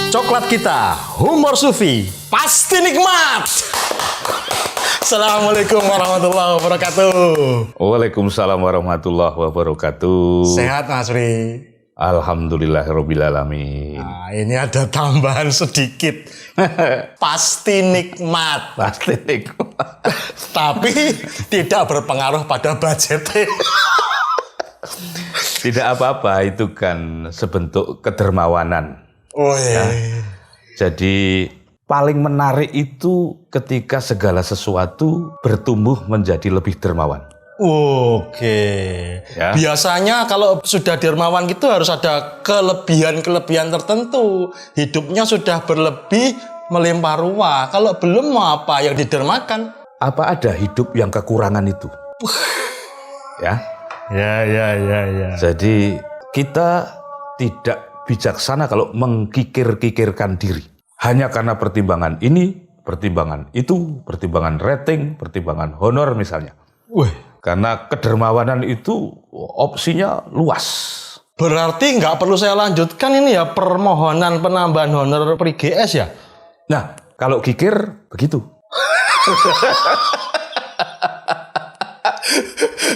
Coklat kita, humor sufi, pasti nikmat. Assalamualaikum warahmatullahi wabarakatuh. Waalaikumsalam warahmatullahi wabarakatuh. Sehat Mas Ri? Alhamdulillahirrabbilalamin. Nah, ini ada tambahan sedikit. Pasti nikmat. Pasti nikmat. Tapi tidak berpengaruh pada budget. Tidak apa-apa, itu kan sebentuk kedermawanan. Oh iya. Jadi paling menarik itu ketika segala sesuatu bertumbuh menjadi lebih dermawan. Oke. Ya. Biasanya kalau sudah dermawan gitu harus ada kelebihan-kelebihan tertentu. Hidupnya sudah berlebih melimpah ruah. Kalau belum mau apa yang didermakan? Apa ada hidup yang kekurangan itu? Ya. Ya. Jadi kita tidak bijaksana kalau mengkikir-kikirkan diri. Hanya karena pertimbangan ini, pertimbangan itu, pertimbangan rating, pertimbangan honor misalnya. Wih. Karena kedermawanan itu opsinya luas. Berarti nggak perlu saya lanjutkan ini ya permohonan penambahan honor PGS ya? Nah, kalau kikir begitu.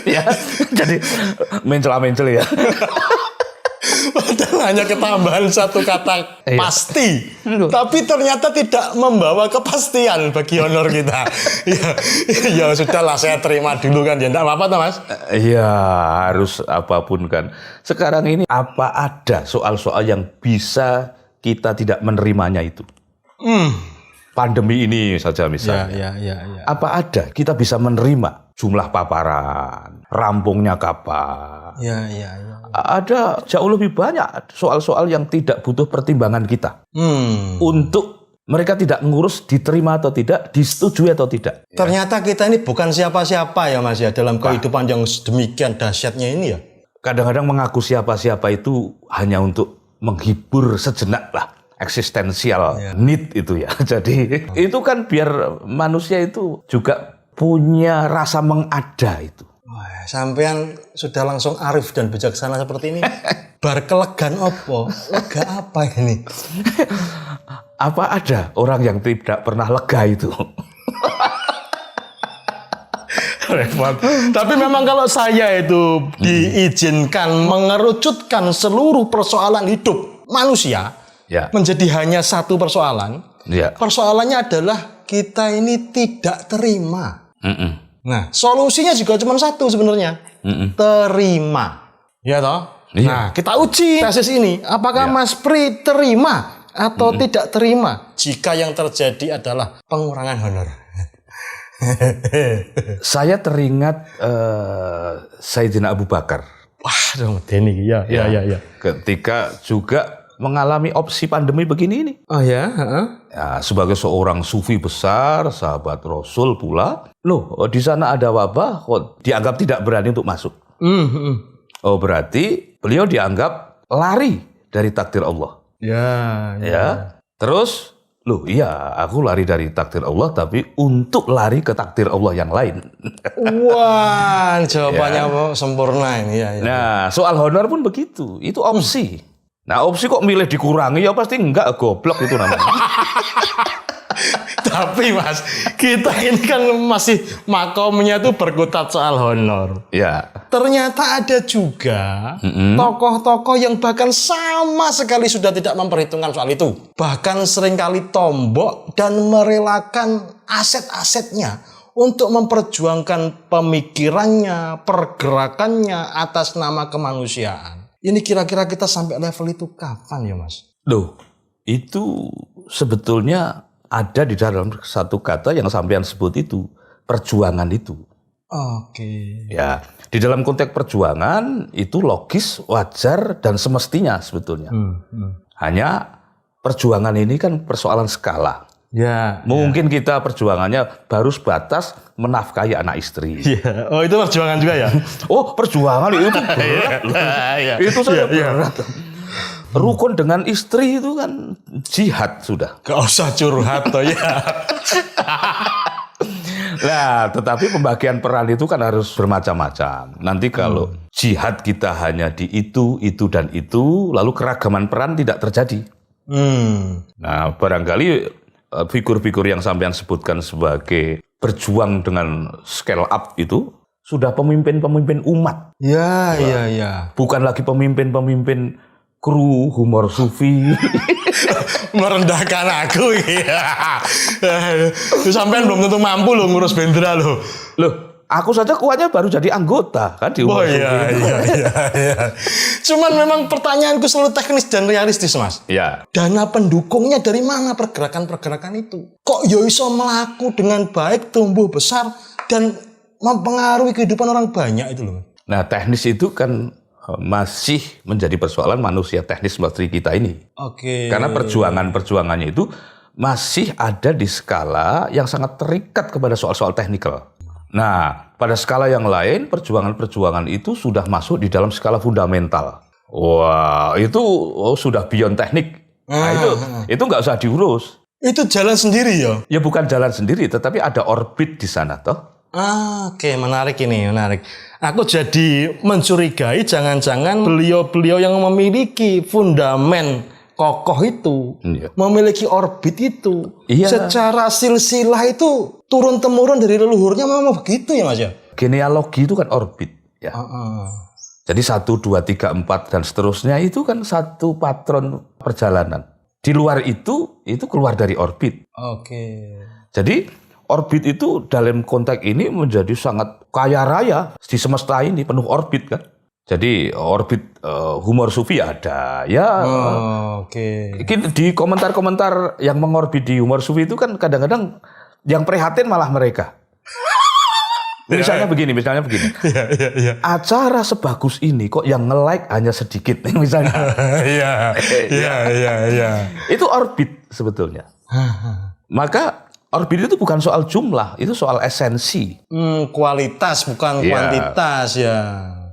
Ya, jadi mencela-mencela ya. Padahal hanya ketambahan satu kata Iya. pasti, tapi ternyata tidak membawa kepastian bagi honor kita. Ya sudahlah, saya terima dulu kan, ya enggak apa-apa toh Mas. Iya, harus apapun kan. Sekarang ini apa ada soal-soal yang bisa kita tidak menerimanya itu? Pandemi ini saja misalnya. Ya. Apa ada kita bisa menerima jumlah paparan, rampungnya kapan? Ya. Ada jauh lebih banyak soal-soal yang tidak butuh pertimbangan kita. Untuk mereka tidak ngurus diterima atau tidak, disetujui atau tidak. Ternyata kita ini bukan siapa-siapa ya Mas ya dalam kehidupan yang demikian dahsyatnya ini ya. Kadang-kadang mengaku siapa-siapa itu hanya untuk menghibur sejenak lah. Eksistensial need itu ya. Jadi itu kan biar manusia itu juga punya rasa mengada itu. Wah, sampean sudah langsung arif dan bijaksana seperti ini. Bar kelegan opo? Lega apa ini? Apa ada orang yang tidak pernah lega itu? Repot. Tapi memang kalau saya itu diizinkan mengerucutkan seluruh persoalan hidup manusia menjadi hanya satu persoalan. Persoalannya adalah kita ini tidak terima. Nah, solusinya juga cuma satu sebenarnya. Terima. Ya toh? Iya. Nah, kita uji tesis ini. Apakah Mas Pri terima atau tidak terima jika yang terjadi adalah pengurangan honor? Saya teringat Sayyidina Abu Bakar. Wah, dong, Denny. Ya. Ketika juga mengalami opsi pandemi begini ini. Oh ya? Ya, sebagai seorang sufi besar, sahabat Rasul pula, di sana ada wabah, kok dianggap tidak berani untuk masuk. Oh, berarti beliau dianggap lari dari takdir Allah. Ya. Terus, aku lari dari takdir Allah, tapi untuk lari ke takdir Allah yang lain. Wah, jawabannya sempurna ini. Ya. Nah, soal honor pun begitu. Itu opsi. Nah, opsi kok milih dikurangi, ya pasti enggak, goblok itu namanya. Tapi Mas, kita ini kan masih makomnya tuh berkutat soal honor. Ya. Ternyata ada juga tokoh-tokoh yang bahkan sama sekali sudah tidak memperhitungkan soal itu. Bahkan seringkali tombok dan merelakan aset-asetnya untuk memperjuangkan pemikirannya, pergerakannya atas nama kemanusiaan. Ini kira-kira kita sampai level itu kapan ya Mas? Itu sebetulnya ada di dalam satu kata yang sampean sebut itu, perjuangan itu. Oke. Ya, di dalam konteks perjuangan itu logis, wajar, dan semestinya sebetulnya. Hanya perjuangan ini kan persoalan skala. Ya. Mungkin kita perjuangannya baru sebatas menafkahi anak istri. Ya. Oh, itu perjuangan juga ya? Oh, perjuangan itu berat. Itu saja berat. Rukun dengan istri itu kan jihad sudah. Gak usah curhat toh ya. Nah, tetapi pembagian peran itu kan harus bermacam-macam. Nanti kalau jihad kita hanya di itu, dan itu, lalu keragaman peran tidak terjadi. Nah, barangkali figur-figur yang sampean sebutkan sebagai berjuang dengan scale up itu sudah pemimpin-pemimpin umat. Ya. Bukan lagi pemimpin-pemimpin kru humor sufi. Merendahkan aku ya. Sampean belum tentu mampu loh ngurus bendera loh. Loh, aku saja kuatnya baru jadi anggota kan di humor sufi. Iya. Cuman memang pertanyaanku selalu teknis dan realistis, Mas. Ya. Dana pendukungnya dari mana pergerakan-pergerakan itu? Kok yo iso melaku dengan baik, tumbuh besar dan mempengaruhi kehidupan orang banyak itu loh. Nah, teknis itu kan masih menjadi persoalan manusia teknis seperti kita ini. Oke. Karena perjuangannya itu masih ada di skala yang sangat terikat kepada soal-soal teknikal. Nah, pada skala yang lain, perjuangan-perjuangan itu sudah masuk di dalam skala fundamental. Wah, itu sudah beyond teknik. Nah, itu nggak usah diurus. Itu jalan sendiri ya? Ya bukan jalan sendiri, tetapi ada orbit di sana toh. Oke, menarik ini, menarik. Aku jadi mencurigai jangan-jangan beliau-beliau yang memiliki fundamen kokoh itu, memiliki orbit itu, secara silsilah itu turun-temurun dari leluhurnya memang begitu ya Mas ya? Genealogi itu kan orbit ya. Jadi 1, 2, 3, 4 dan seterusnya itu kan satu patron perjalanan. Di luar itu keluar dari orbit. Oke. Jadi orbit itu dalam konteks ini menjadi sangat kaya raya di semesta ini, penuh orbit kan. Jadi orbit humor sufi ada ya. Oke. Di komentar-komentar yang mengorbit di humor sufi itu kan kadang-kadang yang prihatin malah mereka. Misalnya begini. Iya. Acara sebagus ini kok yang nge-like hanya sedikit misalnya. Iya. Itu orbit sebetulnya. Maka orbit itu bukan soal jumlah, itu soal esensi. Kualitas bukan kuantitas ya.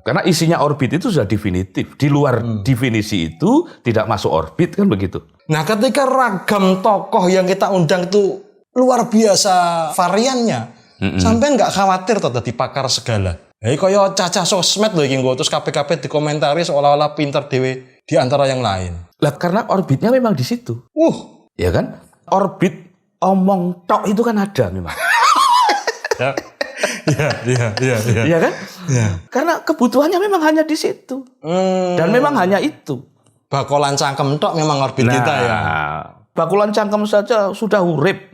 Karena isinya orbit itu sudah definitif. Di luar definisi itu tidak masuk orbit kan begitu. Nah, ketika ragam tokoh yang kita undang itu luar biasa variannya, sampai nggak khawatir toh dadi pakar segala. Kaya cacah sosmed lho iki nggo terus KP-KP dikomentari seolah-olah pinter dhewe di antara yang lain. Lah karena orbitnya memang di situ. Ya kan? Orbit omong tok itu kan ada memang. Iya. Iya kan? Ya. Karena kebutuhannya memang hanya di situ. Dan memang hanya itu. Bakolan cangkem tok memang orbit kita ya. Bakulan cangkem saja sudah urip.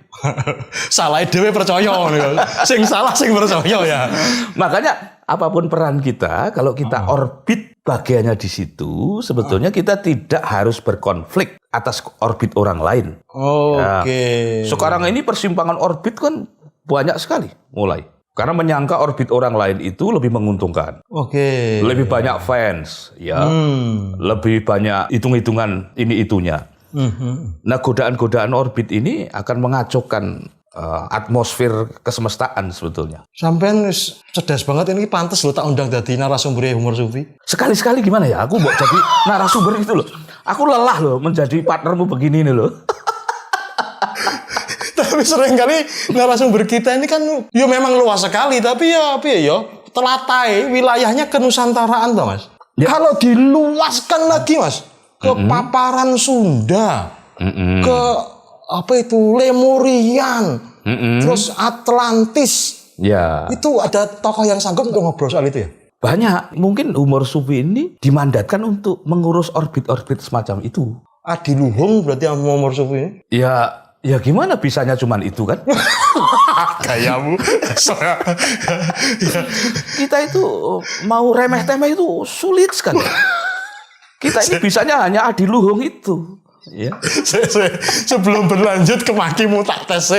Salah dhewe percaya ngono. Sing salah sing percaya ya. Makanya apapun peran kita, kalau kita orbit bagiannya di situ, sebetulnya kita tidak harus berkonflik atas orbit orang lain. Oke. Sekarang ini persimpangan orbit kan banyak sekali mulai. Karena menyangka orbit orang lain itu lebih menguntungkan. Oke. Lebih banyak fans, ya. Lebih banyak hitung-hitungan ini itunya. Nah, godaan-godaan orbit ini akan mengacaukan atmosfer kesemestaan sebetulnya. Sampean cerdas banget ini pantes lo tak undang dadi narasumber humor sufi. Sekali-sekali gimana ya? Aku mau jadi narasumber itu loh. Aku lelah loh menjadi partnermu begini nih loh. Tapi seringkali narasumber kita ini kan ya memang luas sekali, tapi ya telatai wilayahnya kenusantaraan toh Mas. Ya. Kalau diluaskan lagi Mas ke paparan Sunda, ke Lemurian, terus Atlantis. Ya. Itu ada tokoh yang sanggup untuk ngobrol soal itu ya? Banyak. Mungkin humor sufi ini dimandatkan untuk mengurus orbit-orbit semacam itu. Adiluhung berarti humor sufi ini? Ya gimana bisanya cuman itu kan? Kayamu. Kita itu mau remeh-temeh itu sulit sekali. Kita ini bisanya hanya adiluhung itu. Ya. Sebelum berlanjut ke makimu tak tes.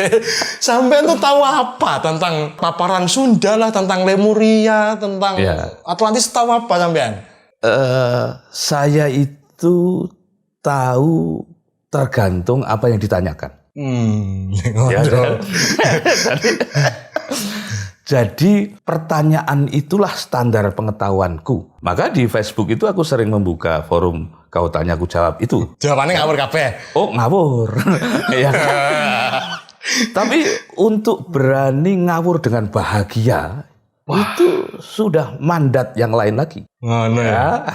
Sampean tuh tahu apa tentang paparan Sunda lah, tentang Lemuria, tentang Atlantis, tahu apa sampean? Saya itu tahu tergantung apa yang ditanyakan. Ya, jadi pertanyaan itulah standar pengetahuanku. Maka di Facebook itu aku sering membuka forum kau tanya aku jawab itu. Jawabannya ngawur kabeh. Oh ngawur. Ya. Tapi untuk berani ngawur dengan bahagia itu sudah mandat yang lain lagi. Ngono ya.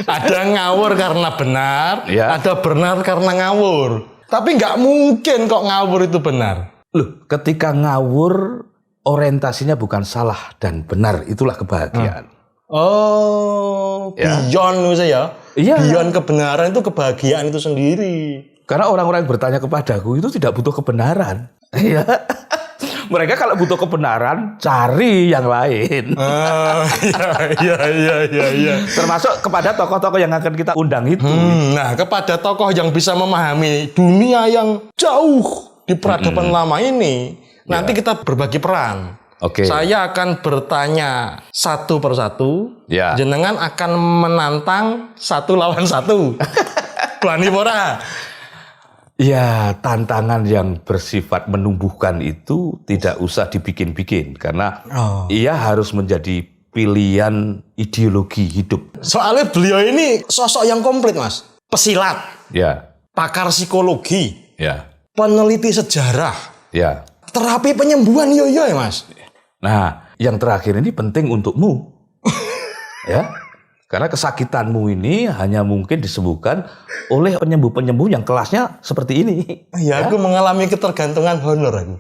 Ada ngawur karena benar, Ya. ada benar karena ngawur. Tapi nggak mungkin kok ngawur itu benar. Loh, ketika ngawur orientasinya bukan salah dan benar, itulah kebahagiaan. Oh, Ya. beyond saya. Iya. Beyond kebenaran itu kebahagiaan itu sendiri. Karena orang-orang yang bertanya kepadaku itu tidak butuh kebenaran. Iya. Mereka kalau butuh kebenaran, cari yang lain. Iya. Termasuk kepada tokoh-tokoh yang akan kita undang itu. Nah, kepada tokoh yang bisa memahami dunia yang jauh di peradaban lama ini, nanti kita berbagi peran. Oke. Saya akan bertanya satu persatu. Ya. Jenengan akan menantang satu lawan satu. Berani pora? Ya, tantangan yang bersifat menumbuhkan itu tidak usah dibikin-bikin. Karena ia harus menjadi pilihan ideologi hidup. Soalnya beliau ini sosok yang komplit, Mas. Pesilat, Ya, pakar psikologi, ya, peneliti sejarah, ya. terapi penyembuhan ya Mas. Nah, yang terakhir ini penting untukmu. Ya. Karena kesakitanmu ini hanya mungkin disembuhkan oleh penyembuh-penyembuh yang kelasnya seperti ini. Ya, aku mengalami ketergantungan honor aku.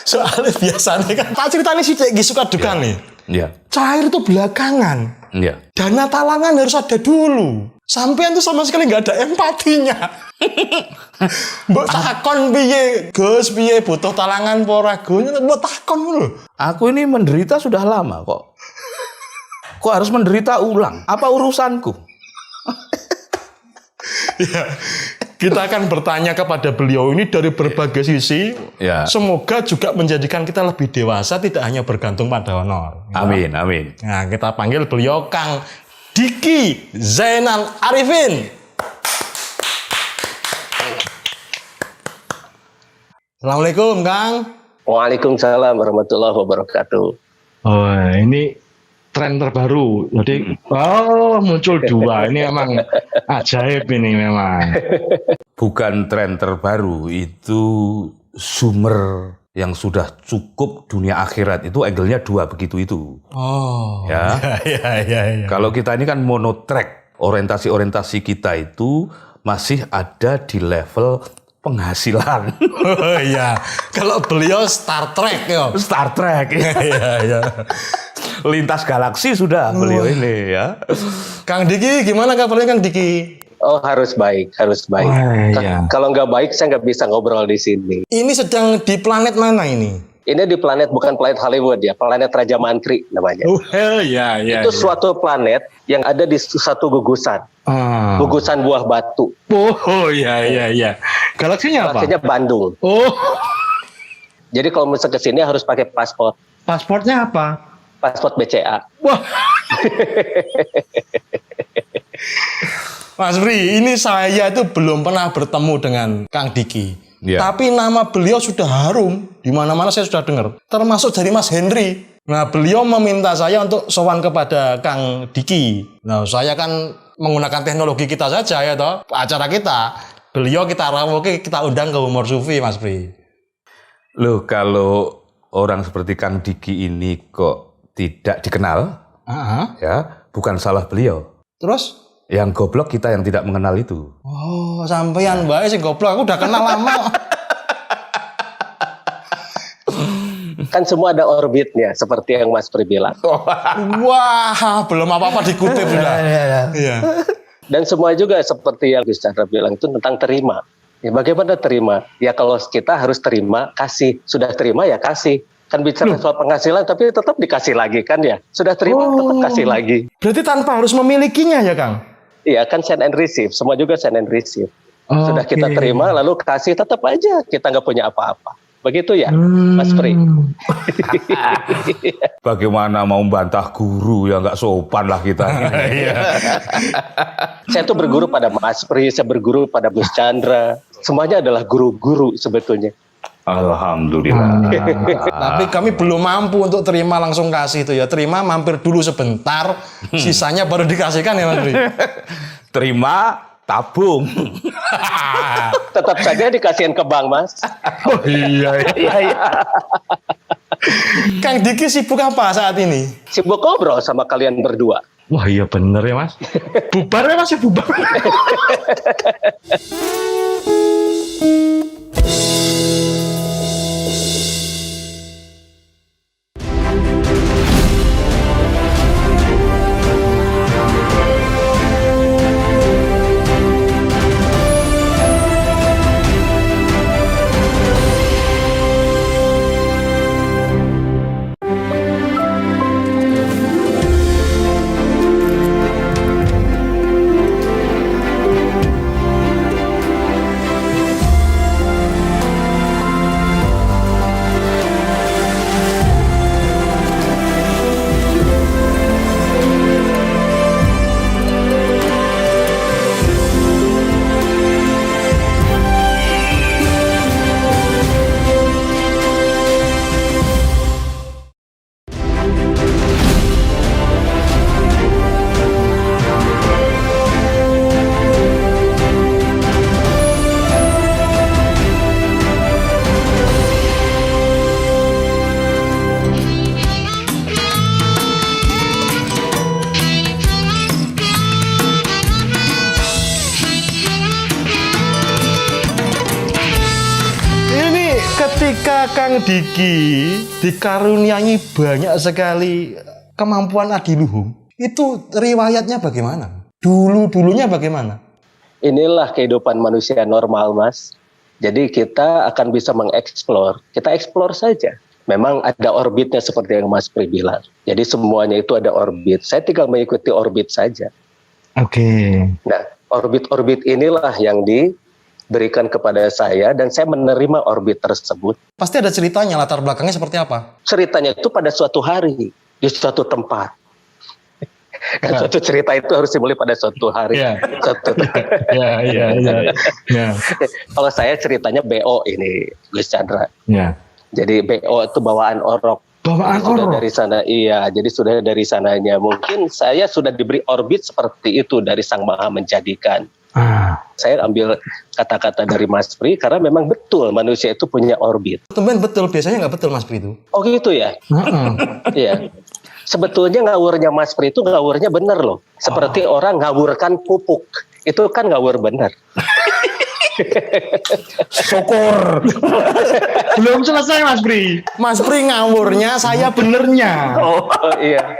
Soalnya biasanya kan tak ceritanya sih kayak suka duka nih. Iya. Cair itu belakangan. Iya. Dana talangan harus ada dulu. Sampean tuh sama sekali nggak ada empatinya. Mbok takon piye, Gus, piye butuh talangan pora Gus, mbok takon lho. Aku ini menderita sudah lama kok. Kok harus menderita ulang? Apa urusanku? Ya, kita akan bertanya kepada beliau ini dari berbagai sisi. Ya. Semoga juga menjadikan kita lebih dewasa, tidak hanya bergantung pada honor. Amin, amin. Nah, kita panggil beliau Kang Diki Zainal Arifin. Assalamualaikum, Kang. Waalaikumsalam warahmatullahi wabarakatuh. Oh, ini tren terbaru. Jadi, muncul dua. Ini memang ajaib ini memang. Bukan tren terbaru, itu sumber yang sudah cukup dunia akhirat. Itu angle-nya dua begitu itu. Oh, Ya. ya. Kalau kita ini kan monotrack, orientasi-orientasi kita itu masih ada di level penghasilan. Oh iya, kalau beliau Star Trek ya. Star Trek. Iya. Lintas galaksi sudah beliau ini ya. Kang Diki, gimana kabarnya Kang Diki? Oh, harus baik. Iya. Kalau nggak baik, saya nggak bisa ngobrol di sini. Ini sedang di planet mana ini? Ini di planet, bukan planet Hollywood ya, planet Raja Mantri namanya. Oh iya. Itu suatu planet yang ada di satu gugusan. Gugusan buah batu. Oh iya. Galaksinya apa? Galaksinya Bandung. Oh, Jadi kalau misalnya ke sini harus pakai paspor. pasportnya apa? Paspor BCA. Wah. Mas Bri, ini saya itu belum pernah bertemu dengan Kang Diki. Iya. Tapi nama beliau sudah harum. Di mana-mana saya sudah dengar. Termasuk dari Mas Henry. Nah, beliau meminta saya untuk sowan kepada Kang Diki. Nah, saya kan menggunakan teknologi kita saja ya toh, acara kita. Beliau kita rawuhke, kita undang ke Humor Sufi, Mas Bri. Loh, kalau orang seperti Kang Diki ini kok tidak dikenal, ya bukan salah beliau. Terus? Yang goblok kita yang tidak mengenal itu. Oh, sampeyan bae sing goblok, aku udah kenal lama. Kan semua ada orbitnya, seperti yang Mas Pri bilang. Wah, belum apa-apa dikutip sudah. Iya. Dan semua juga seperti yang Gus Chandra bilang itu tentang terima. Ya, bagaimana terima? Ya kalau kita harus terima, kasih. Sudah terima ya kasih. Kan bicara soal penghasilan tapi tetap dikasih lagi kan ya. Sudah terima tetap kasih lagi. Berarti tanpa harus memilikinya ya, Kang? Iya kan send and receive. Semua juga send and receive. Sudah kita terima lalu kasih tetap aja. Kita nggak punya apa-apa. Begitu ya Mas Pri? Bagaimana mau membantah guru ya nggak sopan lah kita. Saya tuh berguru pada Mas Pri, saya berguru pada Gus Chandra. Semuanya adalah guru-guru sebetulnya. Alhamdulillah. Tapi kami belum mampu untuk terima langsung kasih itu ya. Terima mampir dulu sebentar, sisanya baru dikasihkan ya Mas Bri. Terima, tabung. Tetap saja dikasihin ke bank Mas. Oh iya. Kang Diki sibuk apa saat ini? Sibuk ngobrol sama kalian berdua. Wah iya bener ya Mas. Bubar ya Mas ya bubar. Ketika Kang Diki dikaruniai banyak sekali kemampuan adiluhung, itu riwayatnya bagaimana? Dulunya bagaimana? Inilah kehidupan manusia normal, Mas. Jadi kita akan bisa mengeksplor. Kita eksplor saja. Memang ada orbitnya seperti yang Mas Pri bilang. Jadi semuanya itu ada orbit. Saya tinggal mengikuti orbit saja. Oke. Nah, orbit-orbit inilah yang diberikan kepada saya dan saya menerima orbit tersebut. Pasti ada ceritanya, latar belakangnya seperti apa? Ceritanya itu pada suatu hari, di suatu tempat. Dan suatu cerita itu harus dimulai pada suatu hari. Iya. Ya. Kalau saya ceritanya BO ini, Gus Chandra. Ya. Jadi BO itu bawaan orok. Bawaan Sudah orok? dari sana, iya. Jadi sudah dari sananya. Mungkin saya sudah diberi orbit seperti itu dari Sang Maha Menjadikan. Saya ambil kata-kata dari Mas Pri karena memang betul manusia itu punya orbit. Tumben betul, biasanya nggak betul Mas Pri itu. Oh gitu ya? Iya. Sebetulnya ngawurnya Mas Pri itu ngawurnya benar loh. Seperti orang ngawurkan pupuk. Itu kan ngawur benar. Syukur. Belum selesai Mas Pri. Mas Pri ngawurnya, saya benernya. Oh iya.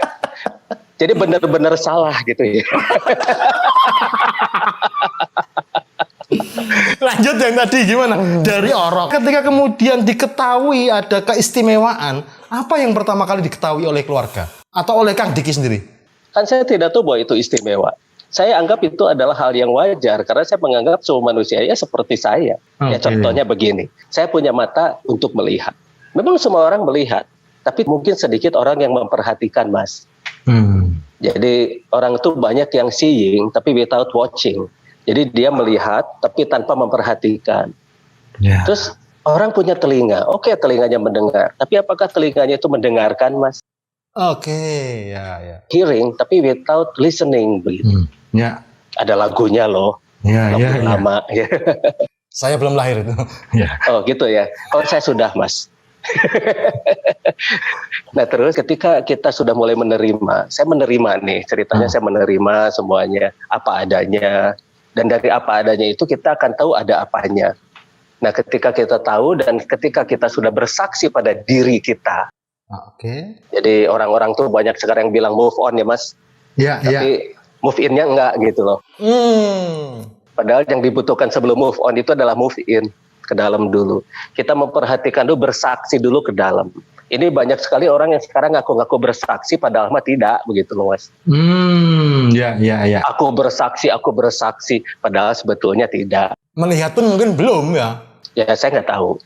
Jadi benar-benar salah gitu ya. Lanjut yang tadi gimana? Dari orok. Ketika kemudian diketahui ada keistimewaan, apa yang pertama kali diketahui oleh keluarga? Atau oleh Kang Diki sendiri? Kan saya tidak tahu bahwa itu istimewa. Saya anggap itu adalah hal yang wajar karena saya menganggap semua manusia ya seperti saya. Ya contohnya begini, saya punya mata untuk melihat. Memang semua orang melihat, tapi mungkin sedikit orang yang memperhatikan, Mas. Jadi orang itu banyak yang seeing tapi without watching. Jadi dia melihat tapi tanpa memperhatikan. Ya. Terus orang punya telinga, oke telinganya mendengar, tapi apakah telinganya itu mendengarkan, Mas? Oke, ya. Hearing tapi without listening begitu. Ya. Ada lagunya loh, lagu lama. Ya. Saya belum lahir itu. Ya. Oh gitu ya. Oh saya sudah, Mas. Nah terus ketika kita sudah mulai menerima, saya menerima nih ceritanya, saya menerima semuanya apa adanya, dan dari apa adanya itu kita akan tahu ada apanya. Nah ketika kita tahu dan ketika kita sudah bersaksi pada diri kita, jadi orang-orang tuh banyak sekarang yang bilang move on ya Mas, tapi move innya enggak gitu loh. Padahal yang dibutuhkan sebelum move on itu adalah move in ke dalam dulu. Kita memperhatikan dulu, bersaksi dulu ke dalam. Ini banyak sekali orang yang sekarang ngaku-ngaku bersaksi padahal mah tidak begitu loh Mas. Ya. Aku bersaksi padahal sebetulnya tidak. Melihat pun mungkin belum ya. Ya saya nggak tahu.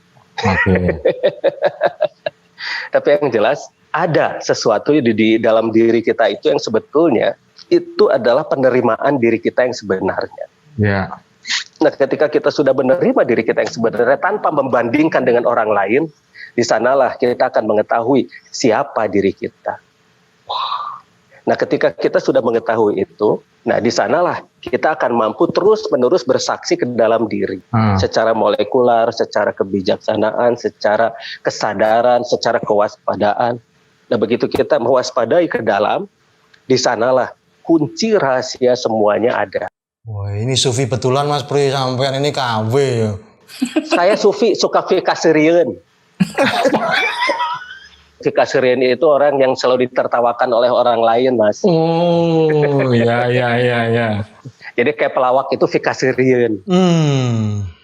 Tapi yang jelas ada sesuatu di dalam diri kita itu yang sebetulnya itu adalah penerimaan diri kita yang sebenarnya. Ya. Nah, ketika kita sudah menerima diri kita yang sebenarnya tanpa membandingkan dengan orang lain, di sanalah kita akan mengetahui siapa diri kita. Nah, ketika kita sudah mengetahui itu, nah di sanalah kita akan mampu terus-menerus bersaksi ke dalam diri. Secara molekular, secara kebijaksanaan, secara kesadaran, secara kewaspadaan. Nah, begitu kita mewaspadai ke dalam, di sanalah kunci rahasia semuanya ada. Wah, ini sufi betulan Mas Pri, sampean ini KW ya. Saya sufi, suka fikasirieun. Fikasirieun itu orang yang selalu ditertawakan oleh orang lain, Mas. Oh, ya. Jadi kayak pelawak itu fikasirieun.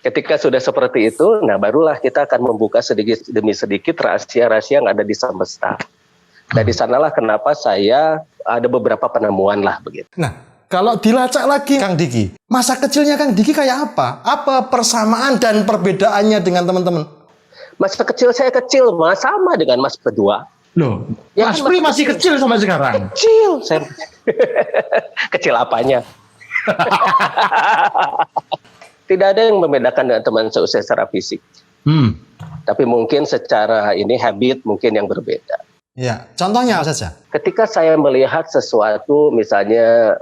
Ketika sudah seperti itu, nah barulah kita akan membuka sedikit demi sedikit rahasia-rahasia yang ada di semesta. Dan di sanalah kenapa saya ada beberapa penemuan lah begitu. Nah, kalau dilacak lagi Kang Diki, masa kecilnya Kang Diki kayak apa? Apa persamaan dan perbedaannya dengan teman-teman? Masa kecil saya kecil, Mas, sama dengan Mas berdua. Loh, Ya, Mas Pri masih kecil sampai sekarang. Kecil, saya kecil apanya? Tidak ada yang membedakan dengan teman seusia secara fisik. Tapi mungkin secara ini habit mungkin yang berbeda. Ya, contohnya apa saja? Ketika saya melihat sesuatu, misalnya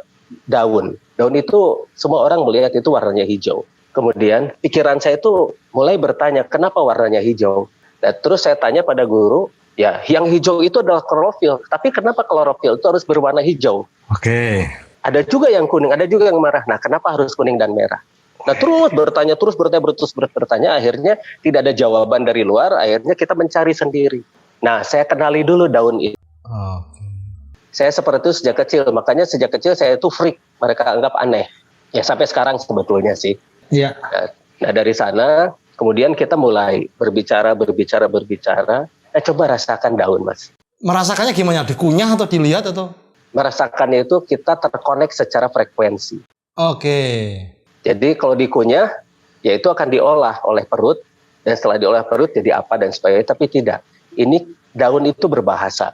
daun itu semua orang melihat itu warnanya hijau. Kemudian pikiran saya itu mulai bertanya, kenapa warnanya hijau? Dan terus saya tanya pada guru, ya yang hijau itu adalah klorofil, tapi kenapa klorofil itu harus berwarna hijau? Oke. Ada juga yang kuning, ada juga yang merah. Nah, kenapa harus kuning dan merah? Nah, terus bertanya, akhirnya tidak ada jawaban dari luar, akhirnya kita mencari sendiri. Nah, saya kenali dulu daun itu. Saya seperti itu sejak kecil, makanya sejak kecil saya itu freak, mereka anggap aneh. Ya sampai sekarang sebetulnya sih. Iya. Nah, dari sana kemudian kita mulai berbicara. Coba rasakan daun, Mas. Merasakannya gimana? Dikunyah atau dilihat atau? Merasakannya itu kita terkonek secara frekuensi. Oke. Jadi kalau dikunyah, ya itu akan diolah oleh perut, dan setelah diolah perut jadi apa dan sebagainya. Tapi tidak. Ini daun itu berbahasa.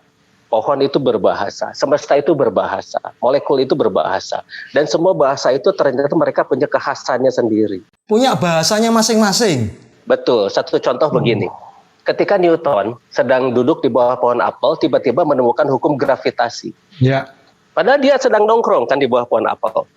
Pohon itu berbahasa, semesta itu berbahasa, molekul itu berbahasa. Dan semua bahasa itu ternyata mereka punya kekhasannya sendiri. Punya bahasanya masing-masing. Betul, satu contoh begini. Ketika Newton sedang duduk di bawah pohon apel, tiba-tiba menemukan hukum gravitasi. Ya. Padahal dia sedang nongkrong kan di bawah pohon apel.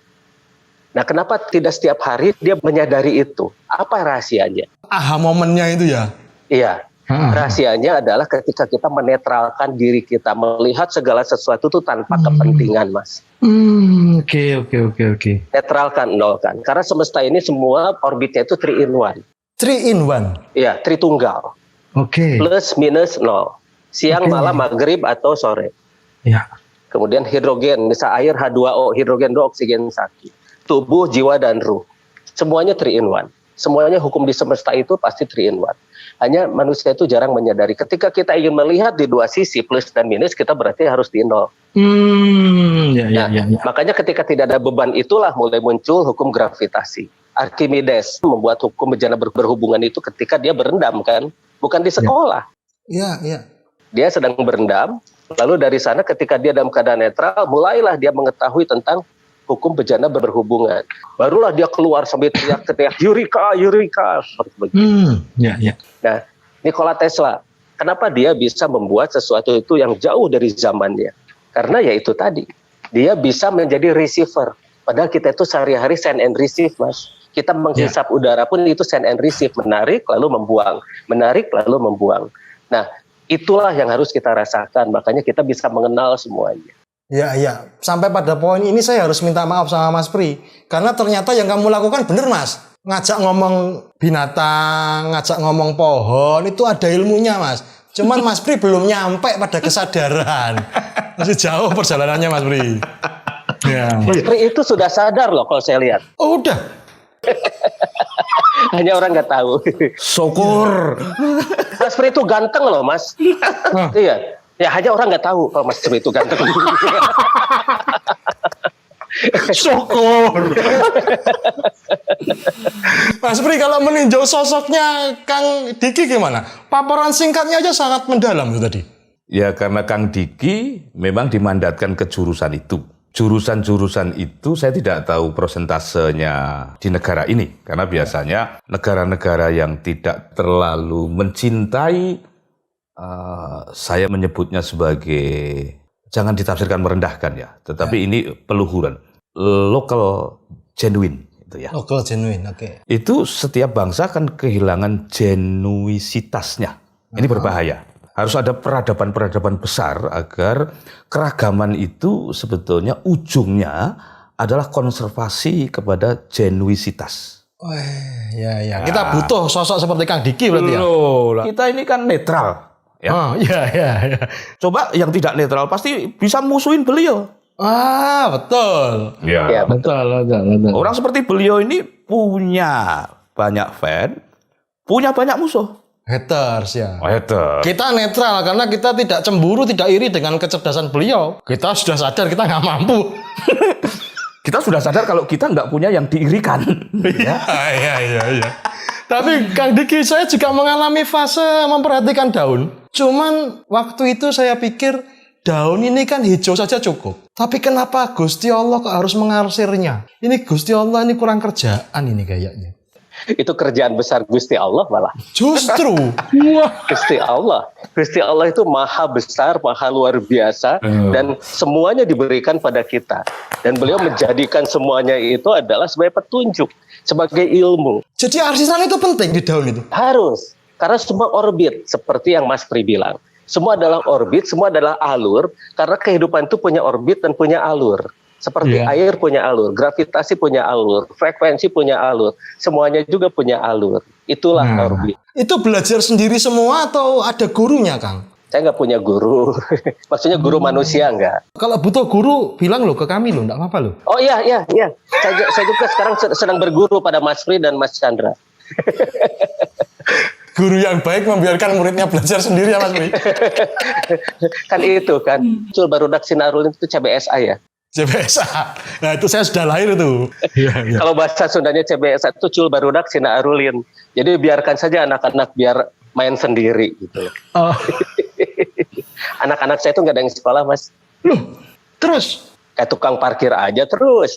Nah, kenapa tidak setiap hari dia menyadari itu? Apa rahasianya? Aha momennya itu ya? Iya. Rahasianya adalah ketika kita menetralkan diri kita, melihat segala sesuatu itu tanpa kepentingan, Mas. Oke. Netralkan, nolkan. Karena semesta ini semua orbitnya itu 3 in 1. 3 in 1? Iya, tritunggal. Oke. Plus, minus, nol. Siang, malam, maghrib, atau sore. Ya. Kemudian hidrogen, misal air H2O, hidrogen 2, oksigen 1. Tubuh, jiwa, dan ruh. Semuanya 3 in 1. Semuanya hukum di semesta itu pasti 3 in 1. Hanya manusia itu jarang menyadari. Ketika kita ingin melihat di dua sisi, plus dan minus, kita berarti harus di nol. Makanya ketika tidak ada beban itulah mulai muncul hukum gravitasi. Archimedes membuat hukum bejana berhubungan itu ketika dia berendam kan, bukan di sekolah. Iya. Dia sedang berendam, lalu dari sana ketika dia dalam keadaan netral, mulailah dia mengetahui tentang hukum bejana berhubungan. Barulah dia keluar sambil teriak-teriak, Eureka, seperti begitu. Nah, Nikola Tesla, kenapa dia bisa membuat sesuatu itu yang jauh dari zamannya? Karena ya itu tadi, dia bisa menjadi receiver. Padahal kita itu sehari-hari send and receive, Mas. Kita menghisap udara pun itu send and receive, menarik lalu membuang, menarik lalu membuang. Nah, itulah yang harus kita rasakan, makanya kita bisa mengenal semuanya. Iya. Sampai pada poin ini saya harus minta maaf sama Mas Pri. Karena ternyata yang kamu lakukan benar, Mas. Ngajak ngomong binatang, ngajak ngomong pohon, itu ada ilmunya, Mas. Cuman Mas Pri belum nyampe pada kesadaran. Masih jauh perjalanannya, Mas Pri. Ya. Mas Pri itu sudah sadar loh kalau saya lihat. Oh, udah. Hanya orang nggak tahu. Syukur. Mas Pri itu ganteng loh, Mas. Iya. Ya hanya orang nggak tahu kalau Mas Pri itu ganteng. Syukur. Mas Pri kalau meninjau sosoknya Kang Diki gimana? Paparan singkatnya aja sangat mendalam itu tadi. Ya karena Kang Diki memang dimandatkan ke jurusan itu. Jurusan-jurusan itu saya tidak tahu prosentasenya di negara ini. Karena biasanya negara-negara yang tidak terlalu mencintai, saya menyebutnya sebagai, jangan ditafsirkan merendahkan ya, tetapi ini peluhuran. local genuine itu ya. Local genuine, oke. Itu setiap bangsa kan kehilangan genuisitasnya. Ini berbahaya. Harus ada peradaban-peradaban besar agar keragaman itu sebetulnya ujungnya adalah konservasi kepada genuisitas. Ya. Kita butuh sosok seperti Kang Diki berarti ya. Loh, kita ini kan netral. Ya. Ya. Coba yang tidak netral pasti bisa musuhin beliau. Betul. Ya, Betul. Orang seperti beliau ini punya banyak fan, punya banyak musuh. Haters ya. Hater. Kita netral karena kita tidak cemburu, tidak iri dengan kecerdasan beliau. Kita sudah sadar kita nggak mampu. Kita sudah sadar kalau kita nggak punya yang diirikan. Iya. Tapi Kang Diki, saya juga mengalami fase memperhatikan daun. Cuman waktu itu saya pikir daun ini kan hijau saja cukup. Tapi kenapa Gusti Allah kok harus mengarsirnya? Ini Gusti Allah ini kurang kerjaan ini kayaknya. Itu kerjaan besar Gusti Allah malah. Justru. Gusti Allah itu maha besar, maha luar biasa, dan semuanya diberikan pada kita. Dan beliau menjadikan semuanya itu adalah sebagai petunjuk, sebagai ilmu. Jadi arsisan itu penting di daun itu? Harus, karena semua orbit, seperti yang Mas Pri bilang. Semua adalah orbit, semua adalah alur, karena kehidupan itu punya orbit dan punya alur. Seperti air punya alur, gravitasi punya alur, frekuensi punya alur, semuanya juga punya alur. Itulah orbit. Itu belajar sendiri semua atau ada gurunya, Kang? Saya nggak punya guru, maksudnya guru manusia nggak. Kalau butuh guru, bilang loh ke kami loh, nggak apa-apa loh. Oh iya. Saya juga sekarang sedang berguru pada Mas Pri dan Mas Chandra. Guru yang baik membiarkan muridnya belajar sendiri ya Mas Pri. Kan itu kan, Cul Barudak Sinarulin itu CBSA ya. CBSA. Nah itu saya sudah lahir tuh. Kalau bahasa Sundanya CBSA itu Cul Barudak Sinarulin. Jadi biarkan saja anak-anak biar main sendiri gitu. Anak-anak saya itu nggak ada yang sekolah, Mas. Loh, terus? Kayak tukang parkir aja terus.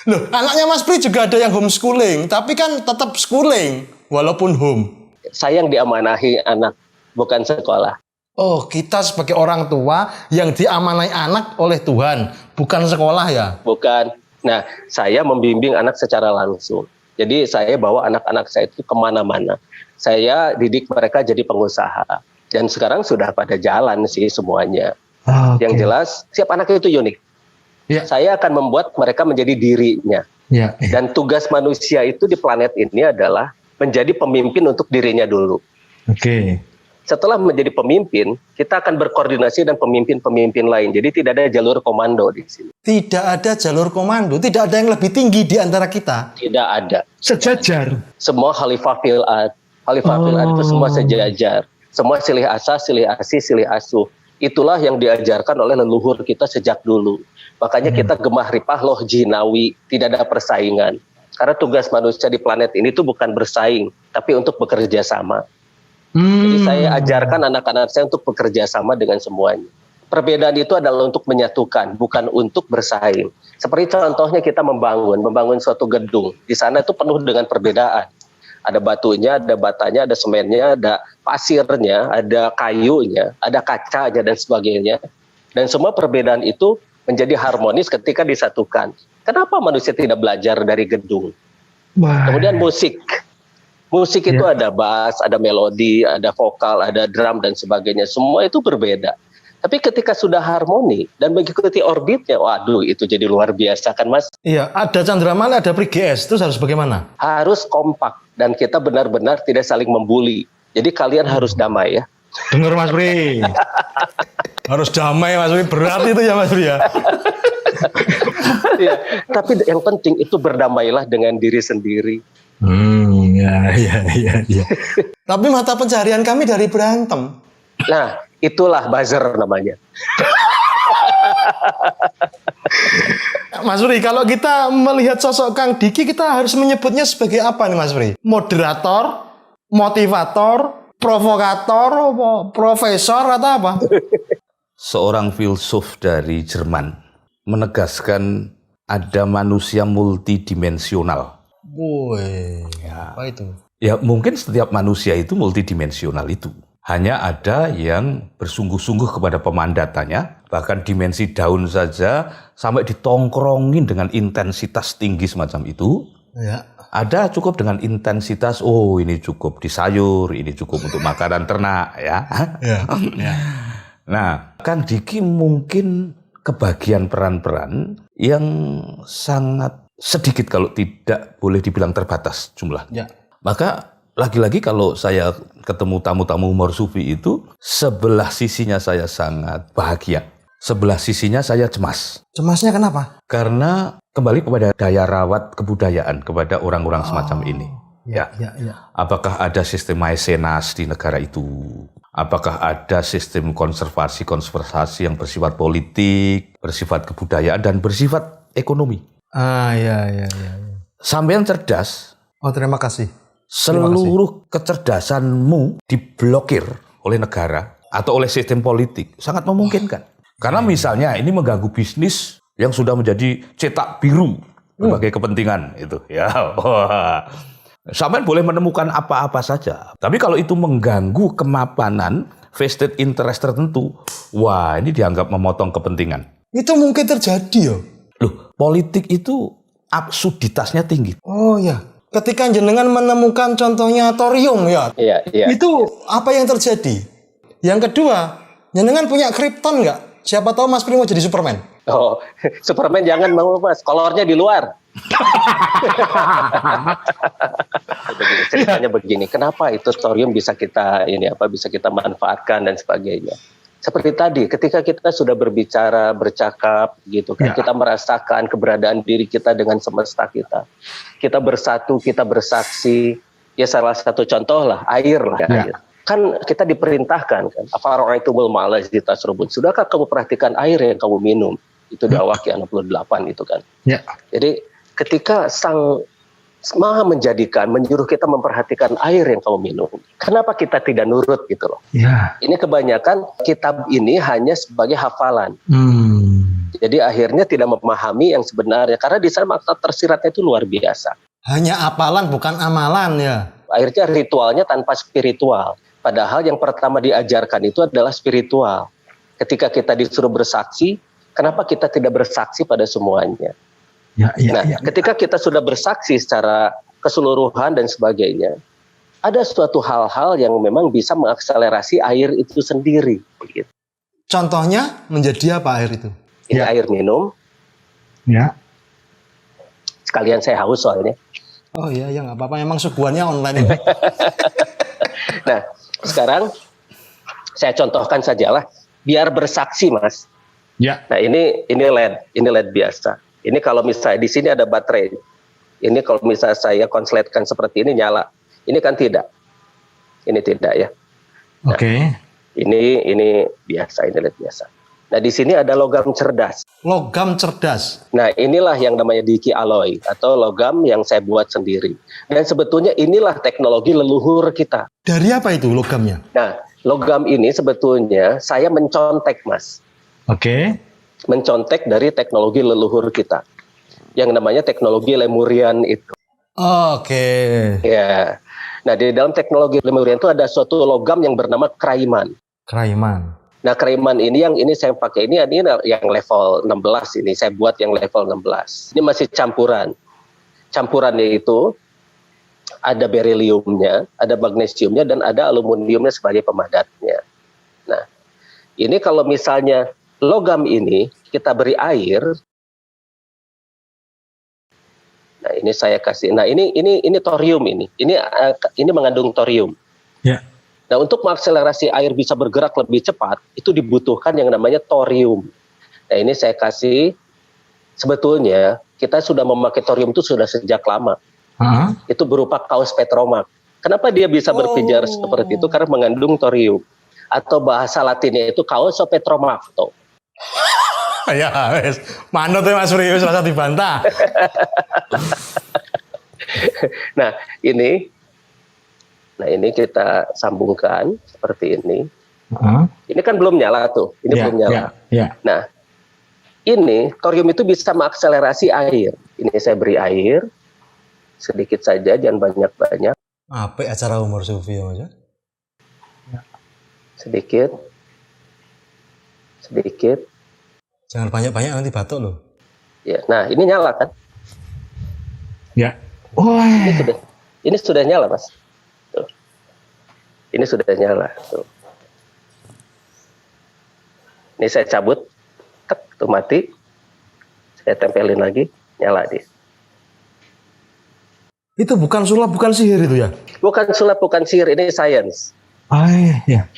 Loh, anaknya Mas Pri juga ada yang homeschooling, tapi kan tetap schooling walaupun home. Saya yang diamanahi anak, bukan sekolah. Oh, kita sebagai orang tua yang diamanai anak oleh Tuhan, bukan sekolah ya? Bukan. Nah, saya membimbing anak secara langsung. Jadi saya bawa anak-anak saya itu kemana-mana. Saya didik mereka jadi pengusaha. Dan sekarang sudah pada jalan sih semuanya. Yang jelas, setiap anak itu unik. Ya. Saya akan membuat mereka menjadi dirinya. Ya. Dan tugas manusia itu di planet ini adalah menjadi pemimpin untuk dirinya dulu. Oke. Setelah menjadi pemimpin, kita akan berkoordinasi dengan pemimpin-pemimpin lain. Jadi tidak ada jalur komando di sini. Tidak ada jalur komando, tidak ada yang lebih tinggi di antara kita. Tidak ada. Sejajar. Semua khalifah fil'ad. Khalifah fil'ad itu semua sejajar. Semua silih asa, silih asi, silih asuh. Itulah yang diajarkan oleh leluhur kita sejak dulu. Makanya kita gemah ripah loh jinawi, tidak ada persaingan. Karena tugas manusia di planet ini tuh bukan bersaing, tapi untuk bekerja sama. Jadi saya ajarkan anak-anak saya untuk bekerja sama dengan semuanya. Perbedaan itu adalah untuk menyatukan, bukan untuk bersaing. Seperti contohnya kita membangun suatu gedung. Di sana itu penuh dengan perbedaan. Ada batunya, ada batanya, ada semennya, ada pasirnya, ada kayunya, ada kacanya, dan sebagainya. Dan semua perbedaan itu menjadi harmonis ketika disatukan. Kenapa manusia tidak belajar dari gedung? Kemudian musik. Musik itu ada bass, ada melodi, ada vokal, ada drum, dan sebagainya. Semua itu berbeda. Tapi ketika sudah harmoni dan mengikuti orbitnya, waduh itu jadi luar biasa kan Mas? Iya, ada Chandramani, ada Pri GS, terus harus bagaimana? Harus kompak dan kita benar-benar tidak saling membuli. Jadi kalian harus damai ya. Dengar Mas Pri. Harus damai Mas Pri, berat itu ya Mas Pri ya. Ya, tapi yang penting itu berdamailah dengan diri sendiri. Ya. Tapi mata pencaharian kami dari berantem. Nah, itulah buzzer namanya. Mas Pri, kalau kita melihat sosok Kang Diki, kita harus menyebutnya sebagai apa nih Mas Pri? Moderator, motivator, provokator, profesor atau apa? Seorang filsuf dari Jerman menegaskan ada manusia multidimensional. Apa itu? Ya mungkin setiap manusia itu multidimensional itu. Hanya ada yang bersungguh-sungguh kepada pemandatannya, bahkan dimensi daun saja sampai ditongkrongin dengan intensitas tinggi semacam itu. Ya. Ada cukup dengan intensitas, oh ini cukup di sayur, ini cukup untuk makanan ternak, ya. Ya. Ya. Nah, Kang Diki mungkin kebagian peran-peran yang sangat sedikit kalau tidak boleh dibilang terbatas jumlahnya. Ya. Maka lagi-lagi kalau saya ketemu tamu-tamu humor sufi itu, sebelah sisinya saya sangat bahagia. Sebelah sisinya saya cemas. Cemasnya kenapa? Karena kembali kepada daya rawat kebudayaan kepada orang-orang semacam ini. Ya. Apakah ada sistem maisenas di negara itu? Apakah ada sistem konservasi yang bersifat politik, bersifat kebudayaan, dan bersifat ekonomi? Ya. Sampean cerdas. Oh, terima kasih. Seluruh kecerdasanmu diblokir oleh negara atau oleh sistem politik. Sangat memungkinkan. Karena misalnya ini mengganggu bisnis yang sudah menjadi cetak biru berbagai kepentingan itu. Ya, sampean boleh menemukan apa-apa saja. Tapi kalau itu mengganggu kemapanan vested interest tertentu, wah ini dianggap memotong kepentingan. Itu mungkin terjadi ya? Loh, politik itu absurditasnya tinggi. Oh ya. Ketika jenengan menemukan contohnya thorium ya. Iya. Itu apa yang terjadi? Yang kedua, jenengan punya Krypton nggak? Siapa tahu Mas Pri mau jadi Superman. Oh, Superman jangan mau Mas, kolornya di luar. Ceritanya begini, kenapa itu thorium bisa kita manfaatkan dan sebagainya. Seperti tadi, ketika kita sudah berbicara, bercakap, gitu kan, kita merasakan keberadaan diri kita dengan semesta kita. Kita bersatu, kita bersaksi. Ya salah satu contoh lah, air lah. Air. Kan kita diperintahkan kan, afara'aitumul ma'allazī tashrabun. Sudahkah kamu perhatikan air yang kamu minum? Itu di Al-Waqiah 68 itu kan. Ya. Jadi ketika Sang Maha menjadikan, menyuruh kita memperhatikan air yang kamu minum, kenapa kita tidak nurut gitu loh? Ya. Ini kebanyakan kitab ini hanya sebagai hafalan. Jadi akhirnya tidak memahami yang sebenarnya, karena di sana makna tersiratnya itu luar biasa. Hanya hafalan bukan amalan ya. Akhirnya ritualnya tanpa spiritual. Padahal yang pertama diajarkan itu adalah spiritual. Ketika kita disuruh bersaksi, kenapa kita tidak bersaksi pada semuanya? Ketika kita sudah bersaksi secara keseluruhan dan sebagainya, ada suatu hal-hal yang memang bisa mengakselerasi air itu sendiri. Begitu. Contohnya menjadi apa air itu? Ini air minum. Ya. Sekalian saya haus soalnya. Oh iya, nggak apa-apa. Memang suguhannya online. Nah, sekarang saya contohkan sajalah, biar bersaksi, Mas. Ya. Nah, ini LED biasa. Ini kalau misalnya di sini ada baterai. Ini kalau misalnya saya konsletkan seperti ini nyala. Ini kan tidak. Ini tidak ya. Nah, Oke. Ini biasa, ini LED biasa. Nah, di sini ada logam cerdas. Logam cerdas. Nah, inilah yang namanya Diki Alloy atau logam yang saya buat sendiri. Dan sebetulnya inilah teknologi leluhur kita. Dari apa itu logamnya? Nah, logam ini sebetulnya saya mencontek, Mas. Oke. Mencontek dari teknologi leluhur kita. Yang namanya teknologi Lemurian itu. Oke. Ya. Nah, di dalam teknologi Lemurian itu ada suatu logam yang bernama Kraiman. Kraiman. Nah, Kraiman ini yang ini saya pakai ini yang level 16 ini. Saya buat yang level 16. Ini masih campuran. Campurannya itu ada beriliumnya, ada magnesiumnya, dan ada aluminiumnya sebagai pemadatnya. Nah, ini kalau misalnya logam ini kita beri air. Nah, ini saya kasih. Nah, ini thorium ini. Ini mengandung thorium. Ya. Nah, untuk mengakselerasi air bisa bergerak lebih cepat, itu dibutuhkan yang namanya thorium. Nah, ini saya kasih, sebetulnya kita sudah memakai thorium itu sudah sejak lama. Itu berupa kaos Petromak. Kenapa dia bisa berpijar seperti itu? Karena mengandung thorium. Atau bahasa latinnya itu kaos Petromacto. Ya, wes. Manut ya Mas Pri, wis rasa dibantah. Nah, ini kita sambungkan seperti ini. Ini kan belum nyala tuh. Ini belum nyala. Nah, ini thorium itu bisa mengakselerasi air. Ini saya beri air sedikit saja, jangan banyak-banyak. Apa acara umur sufi ya, Mas? Sedikit. Jangan banyak-banyak nanti batuk loh. Ya, nah ini nyala kan? Ya. Wah. Ini sudah nyala, Mas. Tuh. Ini sudah nyala. Tuh. Ini saya cabut, tuh mati. Saya tempelin lagi, nyala dia. Itu bukan sulap, bukan sihir itu ya? Bukan sulap, bukan sihir, ini sains. Ya.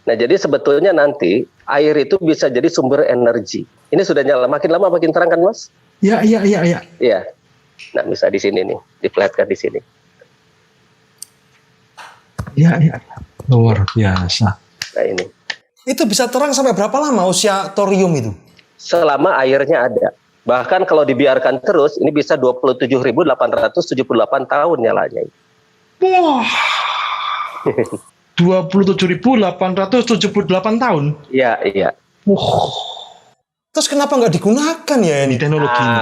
Nah, jadi sebetulnya nanti air itu bisa jadi sumber energi. Ini sudah nyala, makin lama makin terang kan, Mas? Iya. Iya. Nah, bisa di sini nih, diperlihatkan di sini. Iya. Luar biasa. Nah, ini. Itu bisa terang sampai berapa lama usia thorium itu? Selama airnya ada. Bahkan kalau dibiarkan terus, ini bisa 27.878 tahun nyalanya. Wah. 27.878 tahun? Iya. Terus kenapa nggak digunakan ya ini teknologi ini?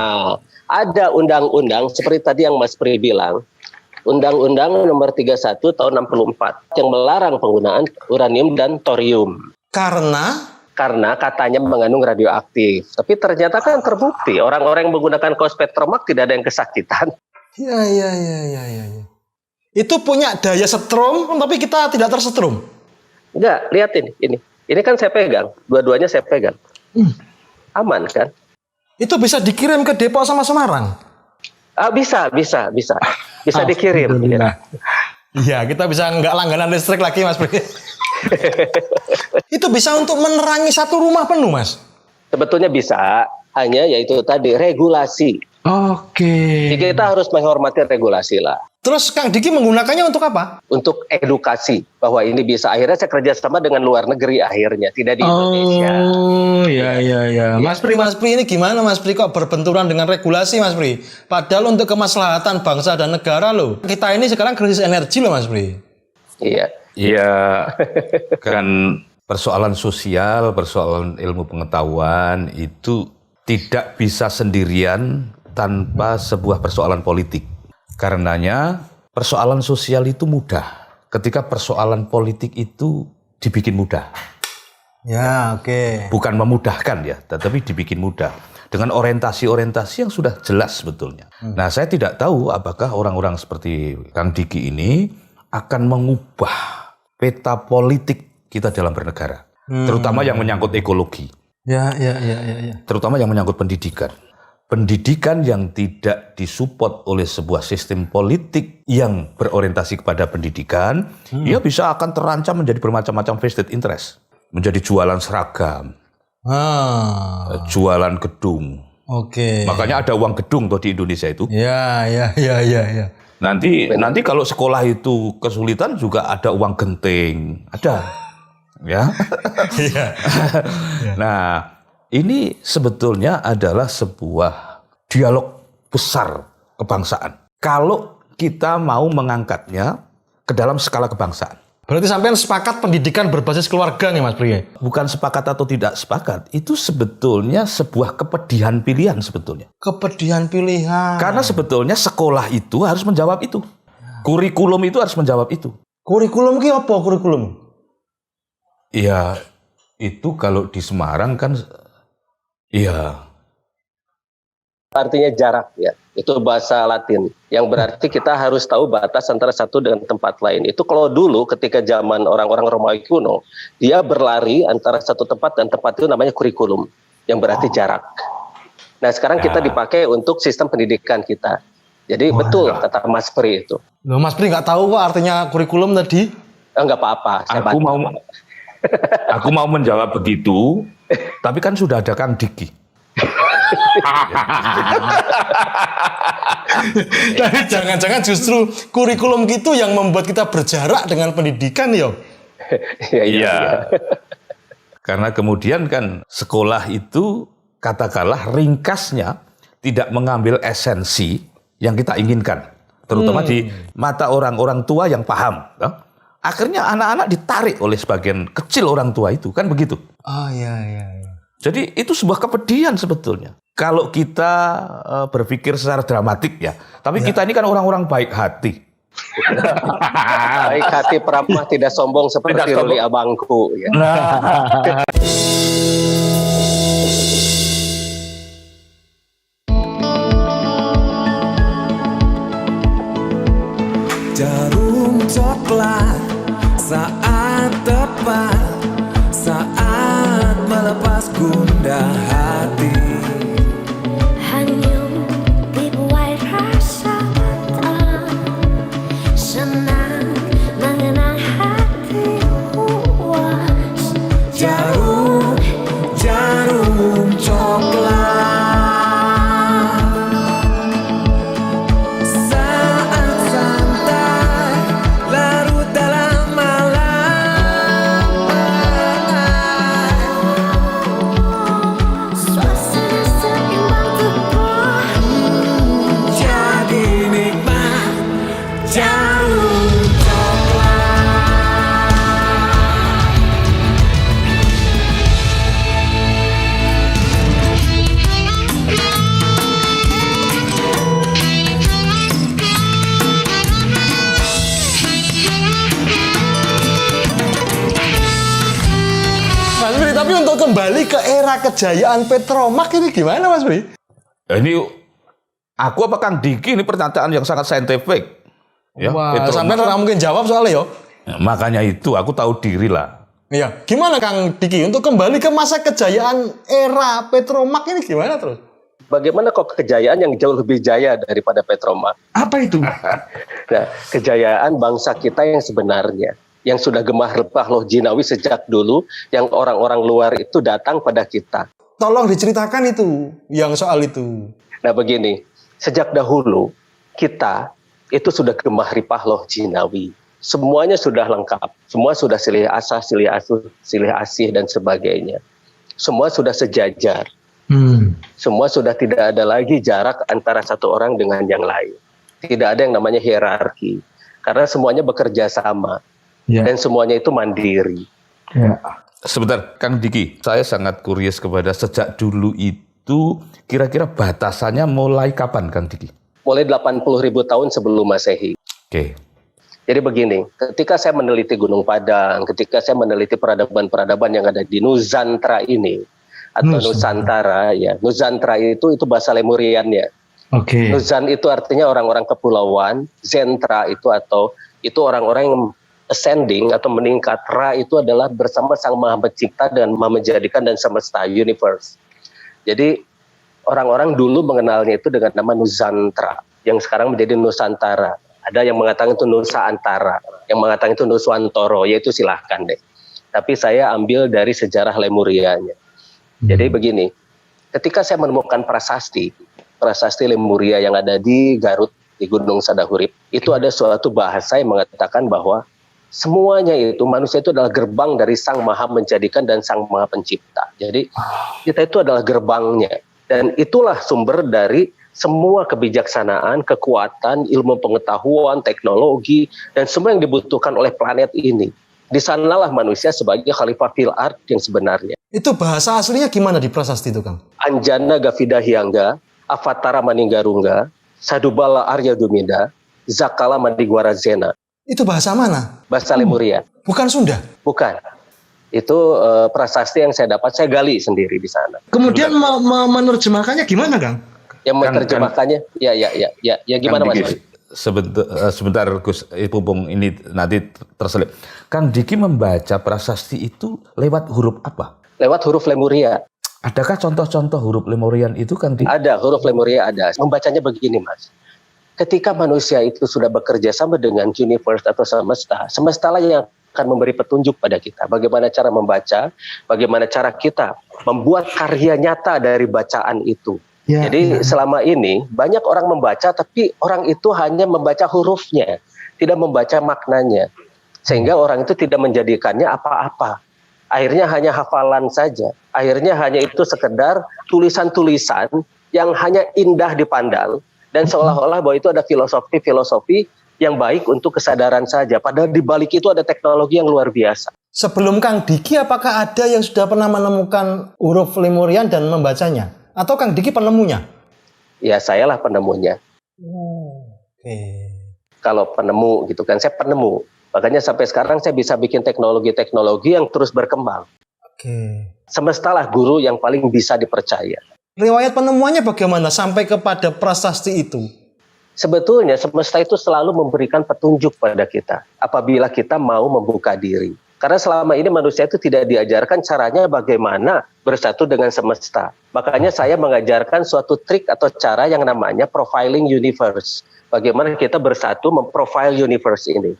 Ada undang-undang seperti tadi yang Mas Pri bilang, Undang-Undang Nomor 31 Tahun 64 yang melarang penggunaan uranium dan thorium. Karena Katanya mengandung radioaktif. Tapi ternyata kan terbukti orang-orang yang menggunakan kaos petromak tidak ada yang kesakitan. Iya. Itu punya daya setrum, tapi kita tidak tersetrum. Enggak, lihat ini. Ini kan saya pegang, dua-duanya saya pegang. Aman kan? Itu bisa dikirim ke Depok sama Semarang? Bisa dikirim. Ya. Iya, kita bisa nggak langganan listrik lagi, Mas Pri. Itu bisa untuk menerangi satu rumah penuh, Mas? Sebetulnya bisa, hanya yaitu tadi regulasi. Oke. Jadi kita harus menghormati regulasi lah. Terus Kang Diki menggunakannya untuk apa? Untuk edukasi bahwa ini bisa, akhirnya saya kerjasama dengan luar negeri akhirnya, tidak di Indonesia. Oh, iya. Mas Pri ini gimana Mas Pri kok berbenturan dengan regulasi, Mas Pri? Padahal untuk kemaslahatan bangsa dan negara loh. Kita ini sekarang krisis energi loh, Mas Pri. Iya. Kan persoalan sosial, persoalan ilmu pengetahuan itu tidak bisa sendirian tanpa sebuah persoalan politik. Karenanya persoalan sosial itu mudah ketika persoalan politik itu dibikin mudah. Ya, oke. Bukan memudahkan ya, tetapi dibikin mudah. Dengan orientasi-orientasi yang sudah jelas sebetulnya. Nah, saya tidak tahu apakah orang-orang seperti Kang Diki ini akan mengubah peta politik kita dalam bernegara. Terutama yang menyangkut ekologi. Ya. Terutama yang menyangkut pendidikan. Pendidikan yang tidak disupport oleh sebuah sistem politik yang berorientasi kepada pendidikan, ia bisa akan terancam menjadi bermacam-macam vested interest. Menjadi jualan seragam, jualan gedung. Oke. Makanya ada uang gedung tuh di Indonesia itu. Ya. Nanti kalau sekolah itu kesulitan juga ada uang genting, ada, ya. Iya. Nah, ini sebetulnya adalah sebuah dialog besar kebangsaan. Kalau kita mau mengangkatnya ke dalam skala kebangsaan. Berarti sampean sepakat pendidikan berbasis keluarga nih Mas Pri? Bukan sepakat atau tidak sepakat, itu sebetulnya sebuah kepedihan pilihan sebetulnya. Kepedihan pilihan. Karena sebetulnya sekolah itu harus menjawab itu. Kurikulum itu harus menjawab itu. Kurikulum ki apa kurikulum? Iya, itu kalau di Semarang kan, iya. Artinya jarak ya, itu bahasa Latin. Yang berarti kita harus tahu batas antara satu dengan tempat lain. Itu kalau dulu ketika zaman orang-orang Romawi kuno, dia berlari antara satu tempat dan tempat itu namanya kurikulum, yang berarti jarak. Nah sekarang kita dipakai untuk sistem pendidikan kita. Jadi betul kata Mas Pri itu. Loh, Mas Pri nggak tahu kok artinya kurikulum tadi? Enggak apa-apa. Aku mau menjawab begitu, tapi kan sudah ada Kang Diki. Tapi jangan-jangan justru kurikulum gitu yang membuat kita berjarak dengan pendidikan ya? Iya. Karena kemudian kan sekolah itu katakanlah ringkasnya tidak mengambil esensi yang kita inginkan. Terutama di mata orang-orang tua yang paham. Akhirnya anak-anak ditarik oleh sebagian kecil orang tua itu, kan begitu. Oh iya. Jadi itu sebuah kepedihan sebetulnya. Kalau kita berpikir secara dramatik ya. Tapi kita ini kan orang-orang baik hati. Baik hati peramah tidak sombong seperti Ruli abangku. Ya. coklat saat tepat, saat melepas gundah hati. Hanyut dibuai rasa mata, senang mengenal hati puas. Jarum, jarum coklat saat santai larut dalam malam. Suasana seimbang tepat, Jadi nikmat jarum coklat. Mas Bri, tapi untuk kembali ke era kejayaan Petromak ini gimana Mas Bri? Ini aku apa Kang Diki, ini pernyataan yang sangat saintifik. Ya, Wah, Petromak. sampai nggak mungkin jawab soalnya yo. Ya, makanya itu aku tahu diri lah. Iya, gimana Kang Diki untuk kembali ke masa kejayaan era Petromak ini gimana terus? Bagaimana kok kejayaan yang jauh lebih jaya daripada Petromak? Apa itu? Nah, kejayaan bangsa kita yang sebenarnya, yang sudah gemah rempah loh jinawi sejak dulu, yang orang-orang luar itu datang pada kita. Tolong diceritakan itu, yang soal itu. Nah begini, sejak dahulu kita itu sudah gemah ripah loh jinawi. Semuanya sudah lengkap, semua sudah silih asah, silih asuh, silih asih dan sebagainya. Semua sudah sejajar. Semua sudah tidak ada lagi jarak antara satu orang dengan yang lain. Tidak ada yang namanya hierarki. Karena semuanya bekerja sama. Ya. Dan semuanya itu mandiri. Sebentar, Kang Diki, saya sangat curious kepada sejak dulu itu kira-kira batasannya mulai kapan, Kang Diki? Mulai 80.000 tahun sebelum Masehi. Oke. Jadi begini, ketika saya meneliti Gunung Padang, ketika saya meneliti peradaban-peradaban yang ada di Nusantara ini, atau Nusantara, ya, Nusantara itu bahasa Lemuriannya. Oke. Nuzan itu artinya orang-orang kepulauan, Zentra itu orang-orang yang ascending atau meningkat. Ra itu adalah bersama Sang Maha Pencipta dan Maha Menjadikan dan semesta universe. Jadi orang-orang dulu mengenalnya itu dengan nama Nusantara, yang sekarang menjadi Nusantara. Ada yang mengatakan itu Nusa Antara, yang mengatakan itu Nuswantoro, yaitu silahkan deh. Tapi saya ambil dari sejarah Lemurianya. Jadi begini, ketika saya menemukan prasasti Lemuria yang ada di Garut, di Gunung Sadahurip, itu ada suatu bahasa yang mengatakan bahwa semuanya itu, manusia itu adalah gerbang dari Sang Maha Menjadikan dan Sang Maha Pencipta. Jadi kita itu adalah gerbangnya. Dan itulah sumber dari semua kebijaksanaan, kekuatan, ilmu pengetahuan, teknologi, dan semua yang dibutuhkan oleh planet ini. Di sanalah manusia sebagai khalifah fil ard yang sebenarnya. Itu bahasa aslinya gimana di prasasti itu, Kang? Anjana Gavida Hyangga, Avatara Maninggarungga, Sadubala Arya Dumida, Zakala Mandigwara Zena. Itu bahasa mana? Bahasa Lemuria. Bukan Sunda? Bukan. Itu prasasti yang saya dapat, saya gali sendiri di sana. Kemudian menerjemahkannya gimana, Kang? Yang menerjemahkannya, ya gimana Mas? Sebentar Gus Pupung, ini nanti terselip. Kang Diki membaca prasasti itu lewat huruf apa? Lewat huruf Lemuria. Adakah contoh-contoh huruf Lemurian itu, Kang Diki? Ada, huruf Lemuria ada. Membacanya begini, Mas. Ketika manusia itu sudah bekerja sama dengan universe atau semesta, semestalah yang akan memberi petunjuk pada kita. Bagaimana cara membaca, bagaimana cara kita membuat karya nyata dari bacaan itu. Jadi selama ini banyak orang membaca, tapi orang itu hanya membaca hurufnya, tidak membaca maknanya. Sehingga orang itu tidak menjadikannya apa-apa. Akhirnya hanya hafalan saja. Akhirnya hanya itu sekedar tulisan-tulisan yang hanya indah dipandang. Dan seolah-olah bahwa itu ada filosofi-filosofi yang baik untuk kesadaran saja. Padahal di balik itu ada teknologi yang luar biasa. Sebelum Kang Diki, apakah ada yang sudah pernah menemukan huruf Lemurian dan membacanya? Atau Kang Diki penemunya? Ya, sayalah penemunya. Oke. Kalau penemu gitu kan, saya penemu. Makanya sampai sekarang saya bisa bikin teknologi-teknologi yang terus berkembang. Oke. Semestalah guru yang paling bisa dipercaya. Riwayat penemuannya bagaimana sampai kepada prasasti itu? sebetulnya semesta itu selalu memberikan petunjuk pada kita apabila kita mau membuka diri. Karena selama ini manusia itu tidak diajarkan caranya bagaimana bersatu dengan semesta. Makanya saya mengajarkan suatu trik atau cara yang namanya profiling universe. Bagaimana kita bersatu memprofile universe ini.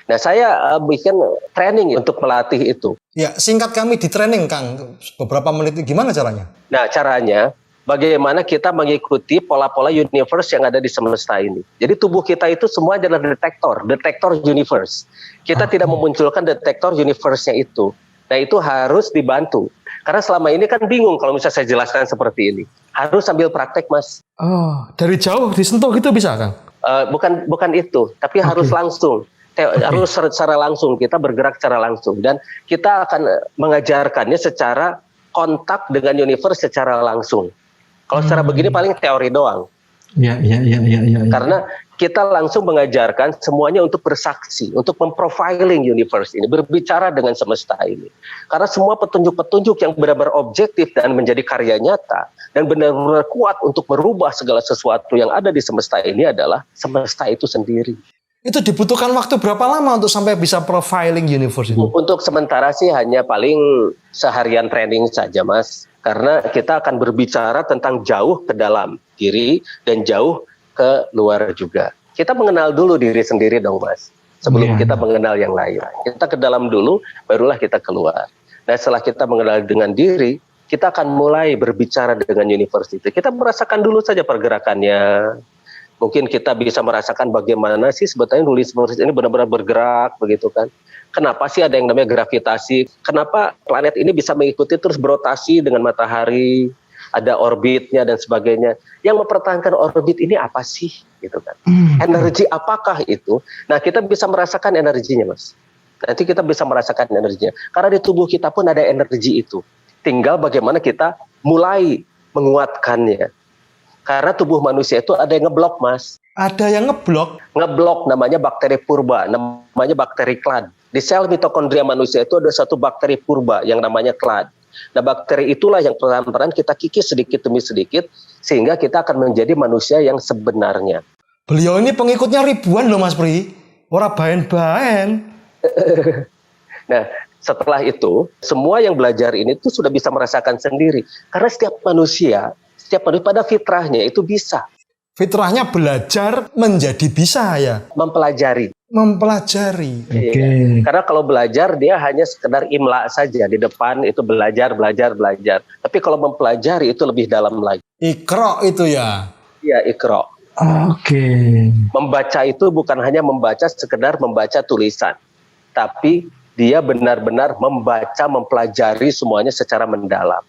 Nah, saya bikin training untuk melatih itu. Ya, singkat kami di training, Kang. Beberapa menit, gimana caranya? Nah, caranya bagaimana kita mengikuti pola-pola universe yang ada di semesta ini. Jadi tubuh kita itu semua adalah detektor universe. Kita tidak memunculkan detektor universe-nya itu. Nah, itu harus dibantu. Karena selama ini kan bingung kalau misalnya saya jelaskan seperti ini. Harus sambil praktek, Mas. Oh, dari jauh disentuh gitu bisa, Kang? Bukan itu, tapi harus langsung. Harus secara langsung, kita bergerak secara langsung. Dan kita akan mengajarkannya secara kontak dengan universe secara langsung. Kalau secara begini paling teori doang. Iya. Karena kita langsung mengajarkan semuanya untuk bersaksi, untuk memprofiling universe ini, berbicara dengan semesta ini. Karena semua petunjuk-petunjuk yang benar-benar objektif dan menjadi karya nyata, dan benar-benar kuat untuk merubah segala sesuatu yang ada di semesta ini adalah semesta itu sendiri. Itu dibutuhkan waktu berapa lama untuk sampai bisa profiling universe itu? Untuk sementara sih hanya paling seharian training saja, Mas. Karena kita akan berbicara tentang jauh ke dalam diri dan jauh ke luar juga. Kita mengenal dulu diri sendiri dong, Mas. Sebelum kita mengenal yang lain. Kita ke dalam dulu, barulah kita keluar. Nah, setelah kita mengenal dengan diri, kita akan mulai berbicara dengan universe itu. Kita merasakan dulu saja pergerakannya. Mungkin kita bisa merasakan bagaimana sih sebetulnya universe ini benar-benar bergerak, begitu kan. Kenapa sih ada yang namanya gravitasi? Kenapa planet ini bisa mengikuti terus berotasi dengan matahari? Ada orbitnya dan sebagainya. Yang mempertahankan orbit ini apa sih? Gitu kan. Energi apakah itu? Nah, kita bisa merasakan energinya, Mas. Nanti kita bisa merasakan energinya. Karena di tubuh kita pun ada energi itu. Tinggal bagaimana kita mulai menguatkannya. Karena tubuh manusia itu ada yang ngeblok, Mas. Ada yang ngeblok? Ngeblok namanya bakteri purba, namanya bakteri clad. Di sel mitokondria manusia itu ada satu bakteri purba yang namanya clad. Nah, bakteri itulah yang pelan-pelan kita kikis sedikit demi sedikit sehingga kita akan menjadi manusia yang sebenarnya. Beliau ini pengikutnya ribuan loh, Mas Pri. Ora baen-baen. Nah, setelah itu semua yang belajar ini tuh sudah bisa merasakan sendiri. Karena setiap manusia pada fitrahnya itu bisa. Fitrahnya belajar menjadi bisa ya? Mempelajari. Oke. Karena kalau belajar dia hanya sekedar imla saja. Di depan itu belajar. Tapi kalau mempelajari itu lebih dalam lagi. Iqra itu ya? Iya, Iqra. Oke. Membaca itu bukan hanya membaca sekedar membaca tulisan. Tapi dia benar-benar membaca, mempelajari semuanya secara mendalam.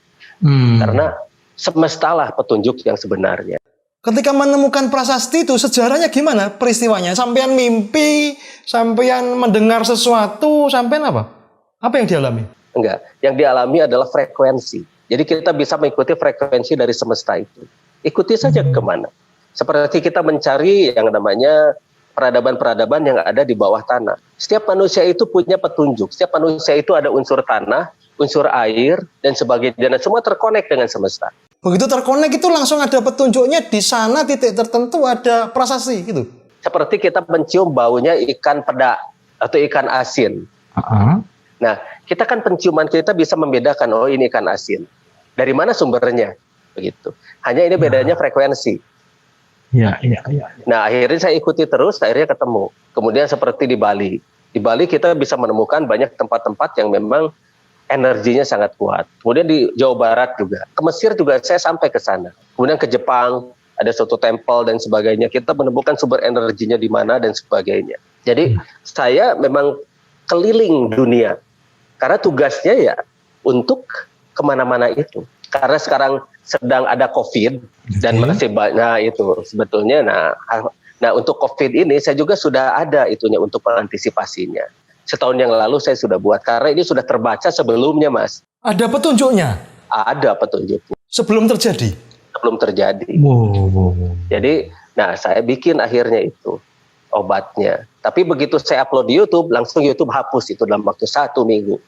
Karena semestalah petunjuk yang sebenarnya. Ketika menemukan prasasti itu sejarahnya gimana peristiwanya? Sampean mimpi, sampean mendengar sesuatu, sampean apa? Apa yang dialami? Enggak, yang dialami adalah frekuensi. Jadi kita bisa mengikuti frekuensi dari semesta itu. Ikuti saja kemana. Seperti kita mencari yang namanya peradaban-peradaban yang ada di bawah tanah. Setiap manusia itu punya petunjuk. Setiap manusia itu ada unsur tanah, unsur air, dan sebagainya. Dan semua terkonek dengan semesta. Begitu terkonek itu langsung ada petunjuknya di sana titik tertentu ada prasasti gitu. Seperti kita mencium baunya ikan peda atau ikan asin. Nah, kita kan penciuman kita bisa membedakan, oh ini ikan asin. Dari mana sumbernya? Begitu. Hanya ini bedanya frekuensi. Iya. Nah, akhirnya saya ikuti terus, akhirnya ketemu. Kemudian seperti di Bali. Di Bali kita bisa menemukan banyak tempat-tempat yang memang energinya sangat kuat. Kemudian di Jawa Barat juga. Ke Mesir juga saya sampai ke sana. Kemudian ke Jepang, ada suatu temple dan sebagainya. Kita menemukan sumber energinya di mana dan sebagainya. Jadi saya memang keliling dunia. Karena tugasnya ya untuk kemana-mana itu. Karena sekarang sedang ada COVID dan masih banyak. Nah itu sebetulnya. Nah untuk COVID ini saya juga sudah ada itunya untuk mengantisipasinya. Setahun yang lalu saya sudah buat, karena ini sudah terbaca sebelumnya, Mas. Ada petunjuknya? Ada petunjuknya. Sebelum terjadi? Sebelum terjadi. Wow. Jadi, saya bikin akhirnya itu obatnya. Tapi begitu saya upload di YouTube, langsung YouTube hapus itu dalam waktu 1 minggu.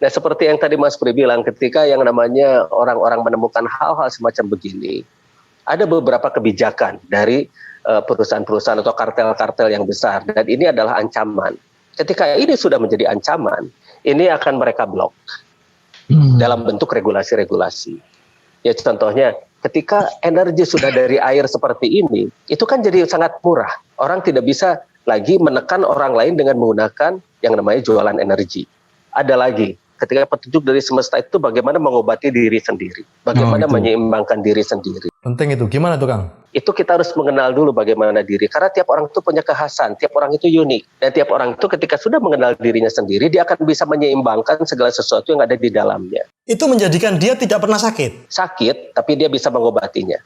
Nah, seperti yang tadi Mas Pri bilang, ketika yang namanya orang-orang menemukan hal-hal semacam begini, ada beberapa kebijakan dari perusahaan-perusahaan atau kartel-kartel yang besar, dan ini adalah ancaman. Ketika ini sudah menjadi ancaman, ini akan mereka blok dalam bentuk regulasi-regulasi. Ya contohnya, ketika energi sudah dari air seperti ini, itu kan jadi sangat murah. Orang tidak bisa lagi menekan orang lain dengan menggunakan yang namanya jualan energi. Ada lagi, ketika petunjuk dari semesta itu bagaimana mengobati diri sendiri, bagaimana menyeimbangkan diri sendiri. Penting itu. Gimana tuh, Kang? Itu kita harus mengenal dulu bagaimana diri, karena tiap orang itu punya kekhasan, tiap orang itu unik, dan tiap orang itu ketika sudah mengenal dirinya sendiri, dia akan bisa menyeimbangkan segala sesuatu yang ada di dalamnya. Itu menjadikan dia tidak pernah sakit. Sakit, tapi dia bisa mengobatinya.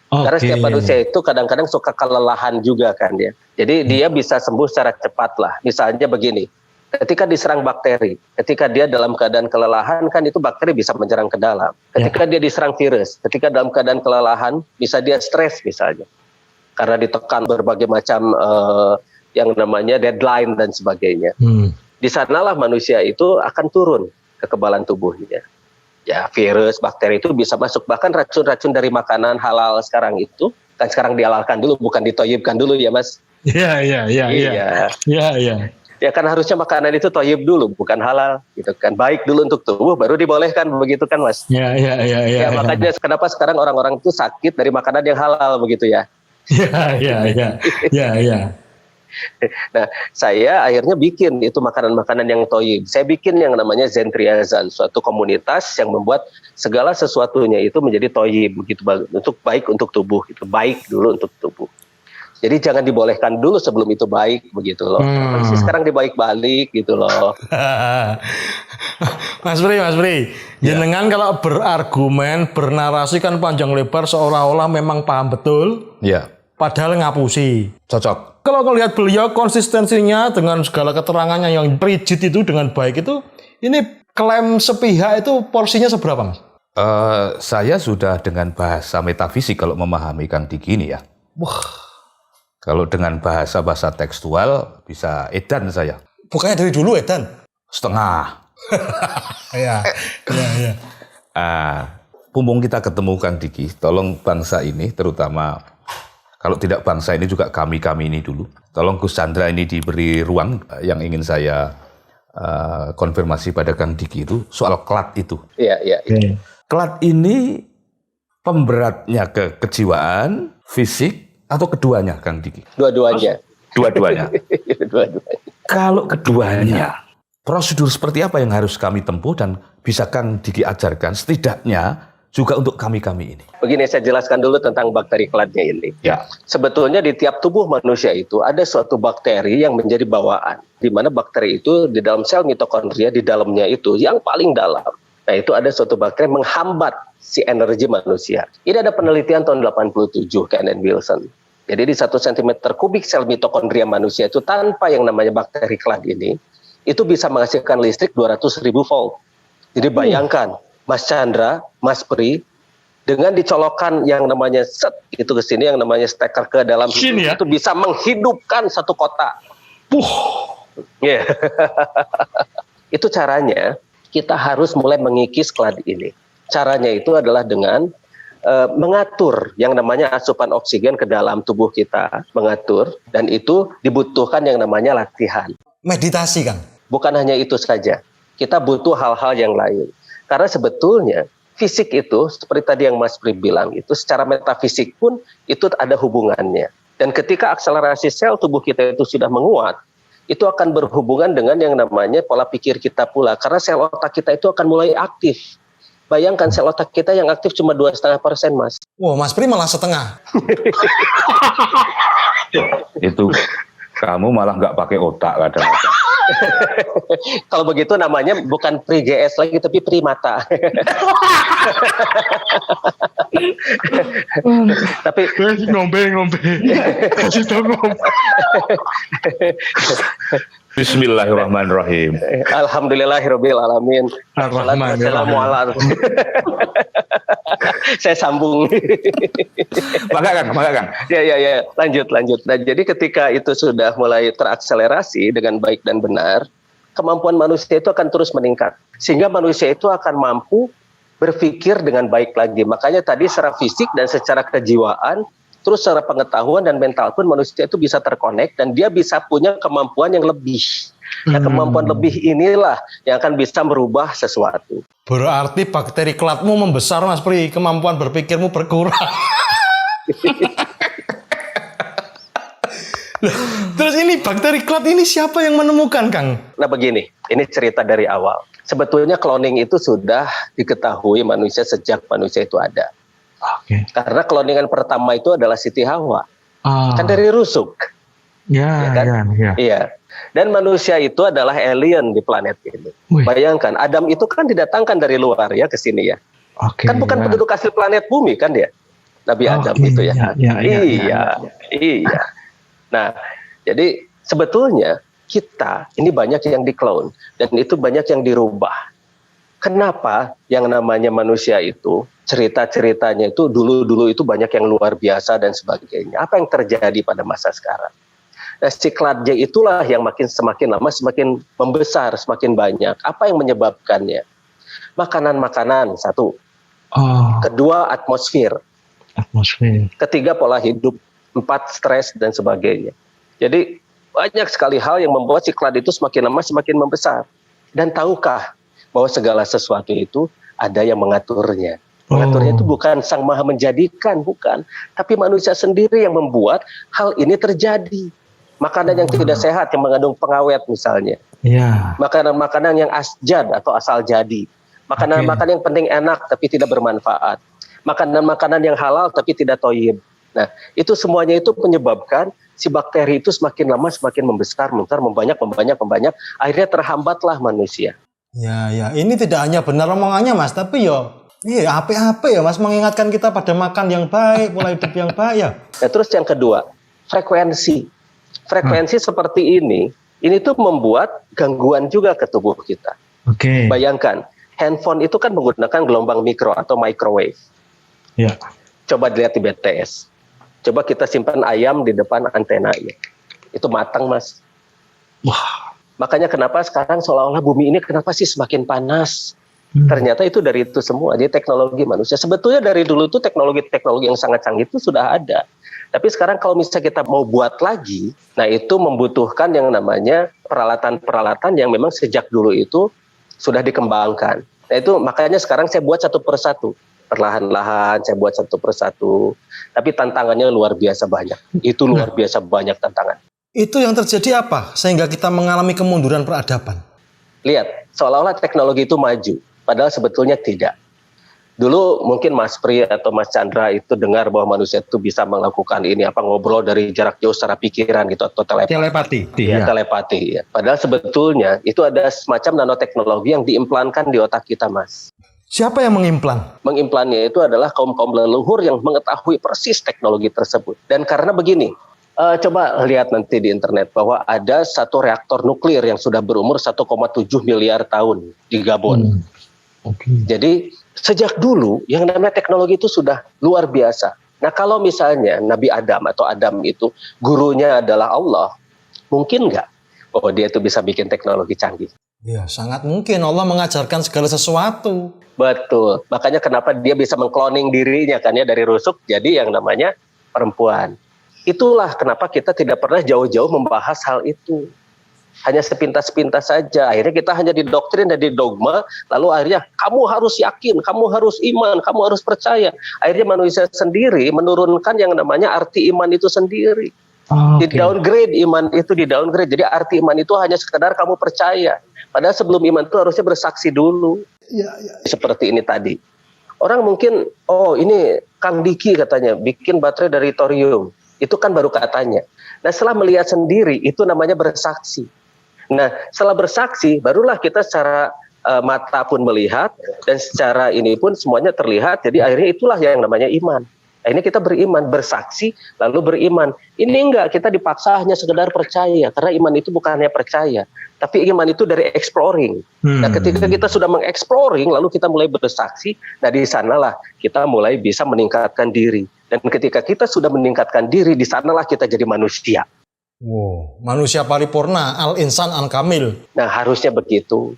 Karena setiap manusia itu kadang-kadang suka kelelahan juga kan dia. Jadi dia bisa sembuh secara cepat lah. Misalnya begini, ketika diserang bakteri, ketika dia dalam keadaan kelelahan kan itu bakteri bisa menyerang ke dalam. Ketika dia diserang virus, ketika dalam keadaan kelelahan bisa dia stres misalnya. Karena ditekan berbagai macam yang namanya deadline dan sebagainya. Di sanalah manusia itu akan turun kekebalan tubuhnya. Ya virus, bakteri itu bisa masuk. Bahkan racun-racun dari makanan halal sekarang itu, kan sekarang dihalalkan dulu, bukan ditoyibkan dulu ya Mas. Iya. Ya Ya kan harusnya makanan itu toyib dulu, bukan halal, gitu kan. Baik dulu untuk tubuh, baru dibolehkan, begitu kan Mas? Ya. Ya makanya kenapa sekarang orang-orang itu sakit dari makanan yang halal, begitu ya? Ya. Nah, saya akhirnya bikin itu makanan-makanan yang toyib. Saya bikin yang namanya Zentriazan, suatu komunitas yang membuat segala sesuatunya itu menjadi toyib, begitu untuk baik untuk tubuh, itu baik dulu untuk tubuh. Jadi jangan dibolehkan dulu sebelum itu baik, begitu loh. Masih sekarang dibalik-balik gitu loh. Mas Pri, jenengan kalau berargumen, bernarasi kan panjang lebar seolah-olah memang paham betul. Ya. Padahal ngapusi. Cocok. Kalau lihat beliau konsistensinya dengan segala keterangannya yang rigid itu dengan baik itu, ini klaim sepihak itu porsinya seberapa, Mas? Saya sudah dengan bahasa metafisik kalau memahami Kang Diki ini ya. Wah. Kalau dengan bahasa tekstual bisa edan saya. Bukannya dari dulu edan? Setengah. Iya. Mumpung kita ketemu Kang Diki, tolong bangsa ini terutama kalau tidak bangsa ini juga kami ini dulu. Tolong Gus Chandra ini diberi ruang yang ingin saya konfirmasi pada Kang Diki itu soal klat itu. Iya. Klat ini pemberatnya ke kejiwaan, fisik, atau keduanya Kang Diki? Dua-duanya. Dua-duanya. Dua-duanya. Kalau keduanya, prosedur seperti apa yang harus kami tempuh dan bisa Kang Diki ajarkan setidaknya juga untuk kami ini. Begini, saya jelaskan dulu tentang bakteri kladnya ini. Ya. Sebetulnya di tiap tubuh manusia itu ada suatu bakteri yang menjadi bawaan. Di mana bakteri itu di dalam sel mitokondria, di dalamnya itu yang paling dalam. Nah itu ada suatu bakteri menghambat si energi manusia. Ini ada penelitian tahun 87, Ken and Wilson. Jadi di 1 cm kubik sel mitokondria manusia itu tanpa yang namanya bakteri klad ini, itu bisa menghasilkan listrik 200.000 volt. Jadi bayangkan, Mas Chandra, Mas Pri, dengan dicolokkan yang namanya set itu ke sini, yang namanya steker ke dalam Sini, ya? itu bisa menghidupkan satu kota. Yeah. Itu caranya kita harus mulai mengikis klad ini. Caranya itu adalah dengan mengatur yang namanya asupan oksigen ke dalam tubuh kita, mengatur, dan itu dibutuhkan yang namanya latihan. Meditasi, Kang? Bukan hanya itu saja, kita butuh hal-hal yang lain. Karena sebetulnya fisik itu, seperti tadi yang Mas Pri bilang, itu secara metafisik pun itu ada hubungannya. Dan ketika akselerasi sel tubuh kita itu sudah menguat, itu akan berhubungan dengan yang namanya pola pikir kita pula. Karena sel otak kita itu akan mulai aktif. Bayangkan sel otak kita yang aktif cuma 2,5%, Mas. Wow, Mas Pri malah setengah. Itu kamu malah nggak pakai otak kadang-kadang. Kalau begitu namanya bukan Pri GS lagi, tapi Primata. Tapi ngombe. Kasih tau ngombe. Bismillahirrahmanirrahim. Alhamdulillahirabbil alamin. Assalamualaikum. Saya sambung. Maka Kang. Ya. Lanjut. Nah, jadi ketika itu sudah mulai terakselerasi dengan baik dan benar, kemampuan manusia itu akan terus meningkat. Sehingga manusia itu akan mampu berpikir dengan baik lagi. Makanya tadi secara fisik dan secara kejiwaan, terus secara pengetahuan dan mental pun manusia itu bisa terkonek dan dia bisa punya kemampuan yang lebih. Nah, kemampuan lebih inilah yang akan bisa merubah sesuatu. Berarti bakteri klatmu membesar, Mas Pri. Kemampuan berpikirmu berkurang. Loh, terus ini bakteri klat ini siapa yang menemukan, Kang? Nah begini, ini cerita dari awal. Sebetulnya cloning itu sudah diketahui manusia sejak manusia itu ada. Oke. Karena cloningan pertama itu adalah Siti Hawa. Ah, Kan dari rusuk. ya, kan? ya. Iya. Dan manusia itu adalah alien di planet ini. Wih. Bayangkan, Adam itu kan didatangkan dari luar ya ke sini ya. Oke. Kan bukan ya. penduduk asli planet bumi kan dia. Nabi Adam Oke, itu ya. ya. Iya. Nah, jadi sebetulnya kita ini banyak yang di-clone dan itu banyak yang dirubah. Kenapa yang namanya manusia itu cerita-ceritanya itu dulu-dulu itu banyak yang luar biasa dan sebagainya. Apa yang terjadi pada masa sekarang? Nah, si Kladje itulah yang semakin lama semakin membesar, semakin banyak. Apa yang menyebabkannya? Makanan-makanan, satu. Oh, Kedua, atmosfer. atmosfer. Ketiga, pola hidup. 4, stres dan sebagainya. Jadi banyak sekali hal yang membuat si Klad itu semakin lama semakin membesar. Dan tahukah bahwa segala sesuatu itu ada yang mengaturnya. Mengaturnya itu bukan Sang Maha Menjadikan, bukan. Tapi manusia sendiri yang membuat hal ini terjadi. Makanan yang tidak sehat, yang mengandung pengawet misalnya. Ya. Makanan-makanan yang asjad atau asal jadi. Makanan-makanan yang penting enak tapi tidak bermanfaat. Makanan-makanan yang halal tapi tidak toyib. Nah, itu semuanya itu menyebabkan si bakteri itu semakin lama semakin membesar, membanyak. Akhirnya terhambatlah manusia. Ya, ini tidak hanya benar omongannya, Mas, tapi iya, apa-apa ya, Mas, mengingatkan kita pada makan yang baik, pola hidup yang baik ya. Nah, terus yang kedua, frekuensi. Frekuensi seperti ini tuh membuat gangguan juga ke tubuh kita. Oke. Bayangkan, handphone itu kan menggunakan gelombang mikro atau microwave. Ya. Coba dilihat di BTS. Coba kita simpan ayam di depan antenanya. Itu matang, Mas. Wah. Makanya kenapa sekarang seolah-olah bumi ini kenapa sih semakin panas? Ternyata itu dari itu semua. Jadi teknologi manusia. Sebetulnya dari dulu itu teknologi yang sangat canggih itu sudah ada. Tapi sekarang kalau misalnya kita mau buat lagi, nah itu membutuhkan yang namanya peralatan-peralatan yang memang sejak dulu itu sudah dikembangkan. Nah itu makanya sekarang saya buat satu persatu. Perlahan-lahan saya buat satu persatu. Tapi tantangannya luar biasa banyak. Itu luar biasa banyak tantangan. Itu yang terjadi apa? Sehingga kita mengalami kemunduran peradaban. Lihat, seolah-olah teknologi itu maju. Padahal sebetulnya tidak. Dulu mungkin Mas Pri atau Mas Chandra itu dengar bahwa manusia itu bisa melakukan ini, ngobrol dari jarak jauh secara pikiran gitu, atau telepati. Telepati. Ya. Padahal sebetulnya itu ada semacam nanoteknologi yang diimplankan di otak kita, Mas. Siapa yang mengimplan? Mengimplannya itu adalah kaum-kaum leluhur yang mengetahui persis teknologi tersebut. Dan karena begini, coba lihat nanti di internet bahwa ada satu reaktor nuklir yang sudah berumur 1,7 miliar tahun di Gabon. Jadi sejak dulu yang namanya teknologi itu sudah luar biasa. Nah kalau misalnya Nabi Adam atau Adam itu gurunya adalah Allah, mungkin nggak bahwa dia itu bisa bikin teknologi canggih? Ya sangat mungkin. Allah mengajarkan segala sesuatu. Betul. Makanya kenapa dia bisa mengkloning dirinya kan ya dari rusuk jadi yang namanya perempuan. Itulah kenapa kita tidak pernah jauh-jauh membahas hal itu. Hanya sepintas-pintas saja. Akhirnya kita hanya didoktrin dan didogma. Lalu akhirnya kamu harus yakin, kamu harus iman, kamu harus percaya. Akhirnya manusia sendiri menurunkan yang namanya arti iman itu sendiri. Di downgrade iman itu di downgrade. Jadi arti iman itu hanya sekedar kamu percaya. Padahal sebelum iman itu harusnya bersaksi dulu. Seperti ini tadi. Orang mungkin, oh ini Kang Diki katanya bikin baterai dari thorium. Itu kan baru katanya. Nah setelah melihat sendiri itu namanya bersaksi. Nah setelah bersaksi barulah kita secara mata pun melihat dan secara ini pun semuanya terlihat. Jadi akhirnya itulah yang namanya iman. Akhirnya kita beriman, bersaksi lalu beriman. Ini enggak, kita dipaksa hanya sekedar percaya. Karena iman itu bukan hanya percaya. Tapi iman itu dari exploring. Nah ketika kita sudah mengexploring lalu kita mulai bersaksi. Nah di sanalah kita mulai bisa meningkatkan diri. Dan ketika kita sudah meningkatkan diri, di sanalah kita jadi manusia. Wow, manusia paripurna, al-insan al-kamil. Nah harusnya begitu.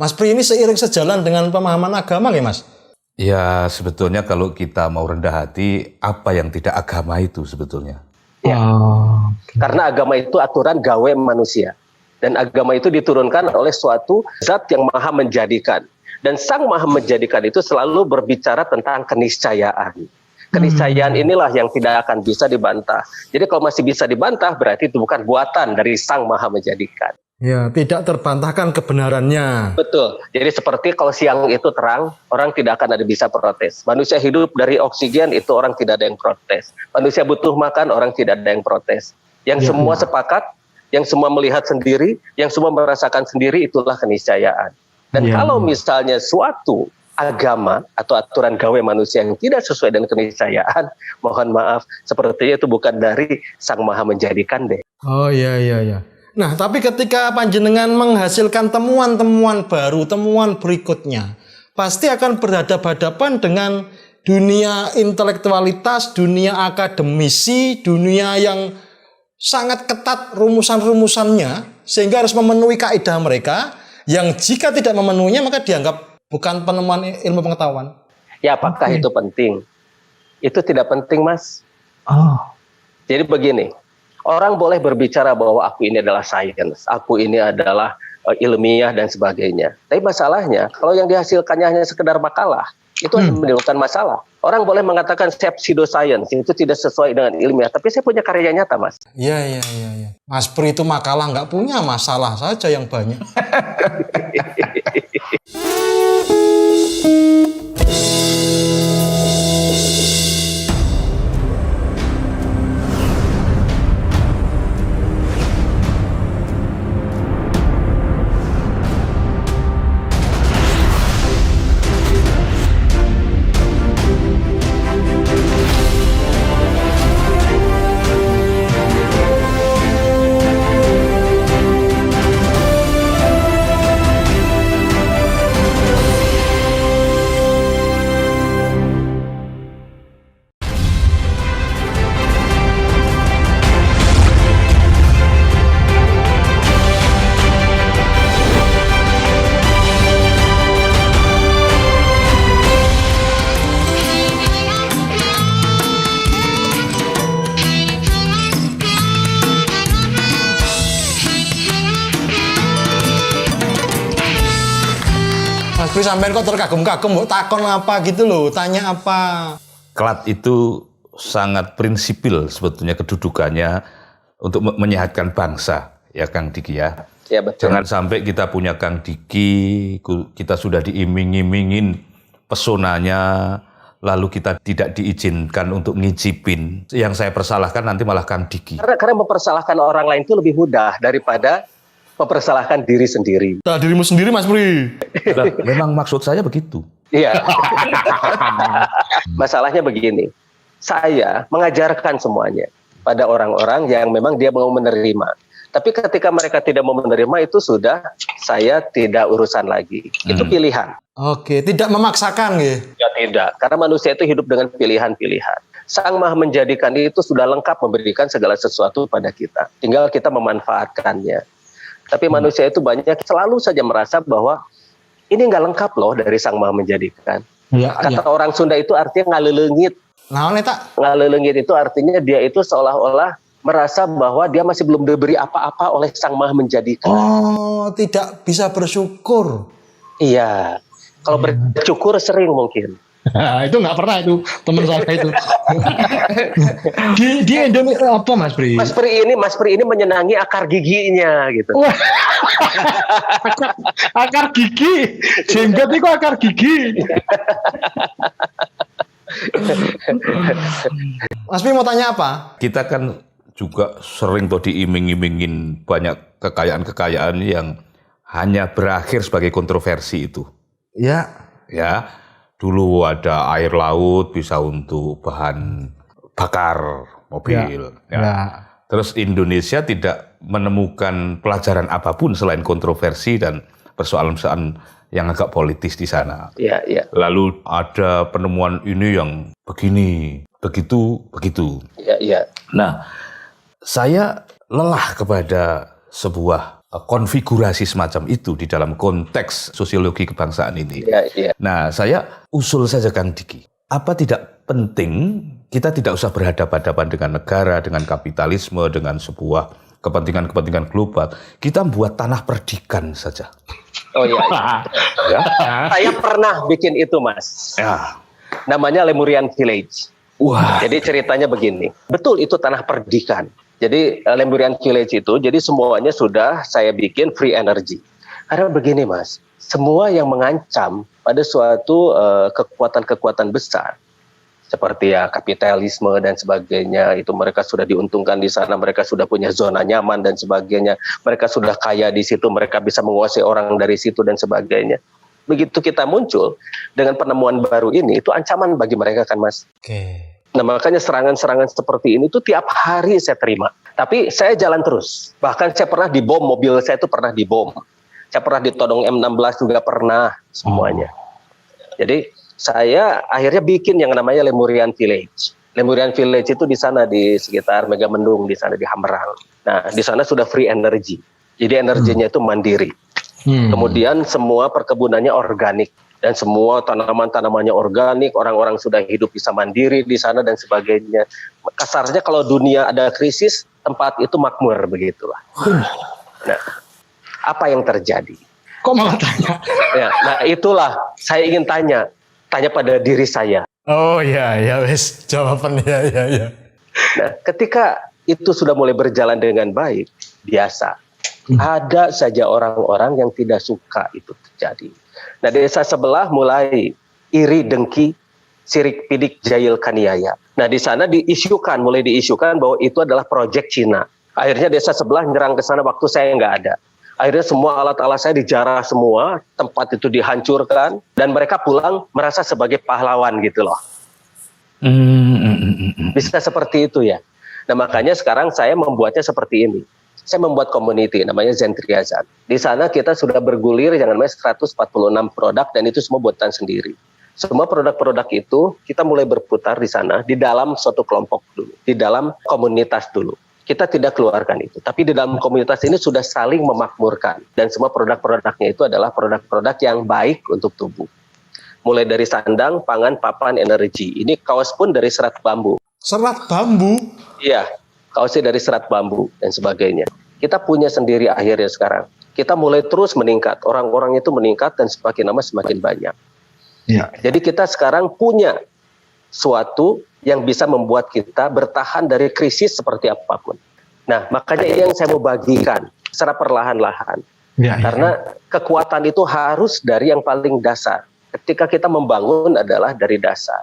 Mas Pri ini seiring sejalan dengan pemahaman agama nggih Mas? Ya sebetulnya kalau kita mau rendah hati, apa yang tidak agama itu sebetulnya? Ya. Oh, Karena agama itu aturan gawe manusia. Dan agama itu diturunkan oleh suatu zat yang maha menjadikan. Dan sang maha menjadikan itu selalu berbicara tentang keniscayaan. Keniscayaan inilah yang tidak akan bisa dibantah. Jadi kalau masih bisa dibantah, berarti itu bukan buatan dari sang maha menjadikan. Ya, tidak terbantahkan kebenarannya. Betul. Jadi seperti kalau siang itu terang, orang tidak akan ada bisa protes. Manusia hidup dari oksigen, itu orang tidak ada yang protes. Manusia butuh makan, orang tidak ada yang protes. Yang semua sepakat, yang semua melihat sendiri, yang semua merasakan sendiri, itulah keniscayaan. Dan kalau misalnya suatu agama atau aturan gawe manusia yang tidak sesuai dengan keniscayaan, mohon maaf, sepertinya itu bukan dari sang maha menjadikan deh. Oh iya. Nah, tapi ketika panjenengan menghasilkan temuan-temuan baru, temuan berikutnya, pasti akan berhadapan-hadapan dengan dunia intelektualitas, dunia akademisi, dunia yang sangat ketat rumusan-rumusannya, sehingga harus memenuhi kaidah mereka, yang jika tidak memenuhinya maka dianggap bukan penemuan ilmu pengetahuan. Ya, apakah itu penting? Itu tidak penting, Mas. Oh, Jadi begini, orang boleh berbicara bahwa aku ini adalah sains, aku ini adalah ilmiah dan sebagainya. Tapi masalahnya, kalau yang dihasilkannya hanya sekedar makalah, itu akan menimbulkan masalah. Orang boleh mengatakan saya pseudoscience, itu tidak sesuai dengan ilmiah, tapi saya punya karya nyata, Mas. Iya. Mas Pri itu makalah nggak punya masalah saja yang banyak. Mas Pri sampean kok terkagum-kagum, mau takon apa gitu loh, tanya apa? Klat itu sangat prinsipil sebetulnya kedudukannya untuk menyehatkan bangsa, ya Kang Diki ya. Ya, betul. Jangan sampai kita punya Kang Diki, kita sudah diiming-imingin pesonanya, lalu kita tidak diizinkan untuk ngicipin. Yang saya persalahkan nanti malah Kang Diki. Karena mempersalahkan orang lain itu lebih mudah daripada mempersalahkan diri sendiri. Nah, dirimu sendiri Mas Pri. Lah, memang maksud saya begitu. Iya. Masalahnya begini, saya mengajarkan semuanya pada orang-orang yang memang dia mau menerima. Tapi ketika mereka tidak mau menerima, itu sudah saya tidak urusan lagi. Itu pilihan. Oke, tidak memaksakan ya. Ya tidak, karena manusia itu hidup dengan pilihan-pilihan. Sang Maha Menjadikan itu sudah lengkap memberikan segala sesuatu pada kita. Tinggal kita memanfaatkannya. Tapi manusia itu banyak selalu saja merasa bahwa ini nggak lengkap loh dari Sang Maha Menjadikan. Kata orang Sunda itu artinya ngalelengit. Nah, tak? Ngalelengit itu artinya dia itu seolah-olah merasa bahwa dia masih belum diberi apa-apa oleh Sang Maha Menjadikan. Oh, tidak bisa bersyukur. Iya, kalau bersyukur sering mungkin. itu nggak pernah itu teman saya itu. di Indonesia apa Mas Pri? Mas Pri ini menyenangi akar giginya gitu. Wah, akar gigi, jenggot itu akar gigi. Mas Pri mau tanya apa? Kita kan juga sering tuh diiming-imingin banyak kekayaan-kekayaan yang hanya berakhir sebagai kontroversi itu. Ya. Ya, dulu ada air laut bisa untuk bahan bakar mobil. Ya. Terus Indonesia tidak menemukan pelajaran apapun selain kontroversi dan persoalan-persoalan yang agak politis di sana. Iya. Lalu ada penemuan ini yang begini, begitu. Iya. Nah, saya lelah kepada sebuah konfigurasi semacam itu di dalam konteks sosiologi kebangsaan ini. Iya. Nah, saya usul saja Kang Diki, apa tidak penting kita tidak usah berhadapan-hadapan dengan negara, dengan kapitalisme, dengan sebuah kepentingan-kepentingan global. Kita buat tanah perdikan saja. Oh iya. Ya. Saya pernah bikin itu, Mas. Ya. Namanya Lemurian Village. Wah. Jadi ceritanya begini. Betul itu tanah perdikan. Jadi Lemurian Village itu, jadi semuanya sudah saya bikin free energy. Karena begini, Mas. Semua yang mengancam pada suatu kekuatan-kekuatan besar, seperti ya kapitalisme dan sebagainya, itu mereka sudah diuntungkan di sana, mereka sudah punya zona nyaman dan sebagainya, mereka sudah kaya di situ, mereka bisa menguasai orang dari situ dan sebagainya. Begitu kita muncul dengan penemuan baru ini, itu ancaman bagi mereka kan, Mas. Oke. Nah, makanya serangan-serangan seperti ini tuh tiap hari saya terima. Tapi saya jalan terus. Bahkan saya pernah dibom, mobil saya itu pernah dibom. Saya pernah ditodong M16 juga pernah, semuanya. Jadi saya akhirnya bikin yang namanya Lemurian Village. Lemurian Village itu di sana di sekitar Megamendung, di sana di Hammerang. Nah, di sana sudah free energy. Jadi energinya itu mandiri. Kemudian semua perkebunannya organik dan semua tanaman-tanamannya organik, orang-orang sudah hidup bisa mandiri di sana dan sebagainya. Kasarnya kalau dunia ada krisis, tempat itu makmur begitulah. Nah, apa yang terjadi? Kok malah tanya? Ya, nah itulah saya ingin tanya pada diri saya. Oh ya, wes jawabannya ya. Nah, ketika itu sudah mulai berjalan dengan baik, biasa. Ada saja orang-orang yang tidak suka itu terjadi. Nah, desa sebelah mulai iri, dengki, sirik, pidik, jahil, kaniaya. Nah, di sana mulai diisukan bahwa itu adalah proyek Cina. Akhirnya desa sebelah nyerang ke sana waktu saya nggak ada. Akhirnya semua alat-alat saya dijarah semua, tempat itu dihancurkan, dan mereka pulang merasa sebagai pahlawan gitu loh. Bisa seperti itu ya. Nah, makanya sekarang saya membuatnya seperti ini. Saya membuat community namanya Zen Triazan. Di sana kita sudah bergulir yang namanya 146 produk dan itu semua buatan sendiri. Semua produk-produk itu kita mulai berputar di sana di dalam suatu kelompok dulu, di dalam komunitas dulu. Kita tidak keluarkan itu, tapi di dalam komunitas ini sudah saling memakmurkan dan semua produk-produknya itu adalah produk-produk yang baik untuk tubuh. Mulai dari sandang, pangan, papan, energi. Ini kaos pun dari serat bambu. Serat bambu? Iya, kaosnya dari serat bambu dan sebagainya. Kita punya sendiri akhirnya sekarang. Kita mulai terus meningkat, orang-orang itu meningkat dan semakin lama semakin banyak. Ya. Jadi kita sekarang punya suatu yang bisa membuat kita bertahan dari krisis seperti apapun. Nah, makanya ini yang saya mau bagikan secara perlahan-lahan. Ya, Karena kekuatan itu harus dari yang paling dasar. Ketika kita membangun adalah dari dasar.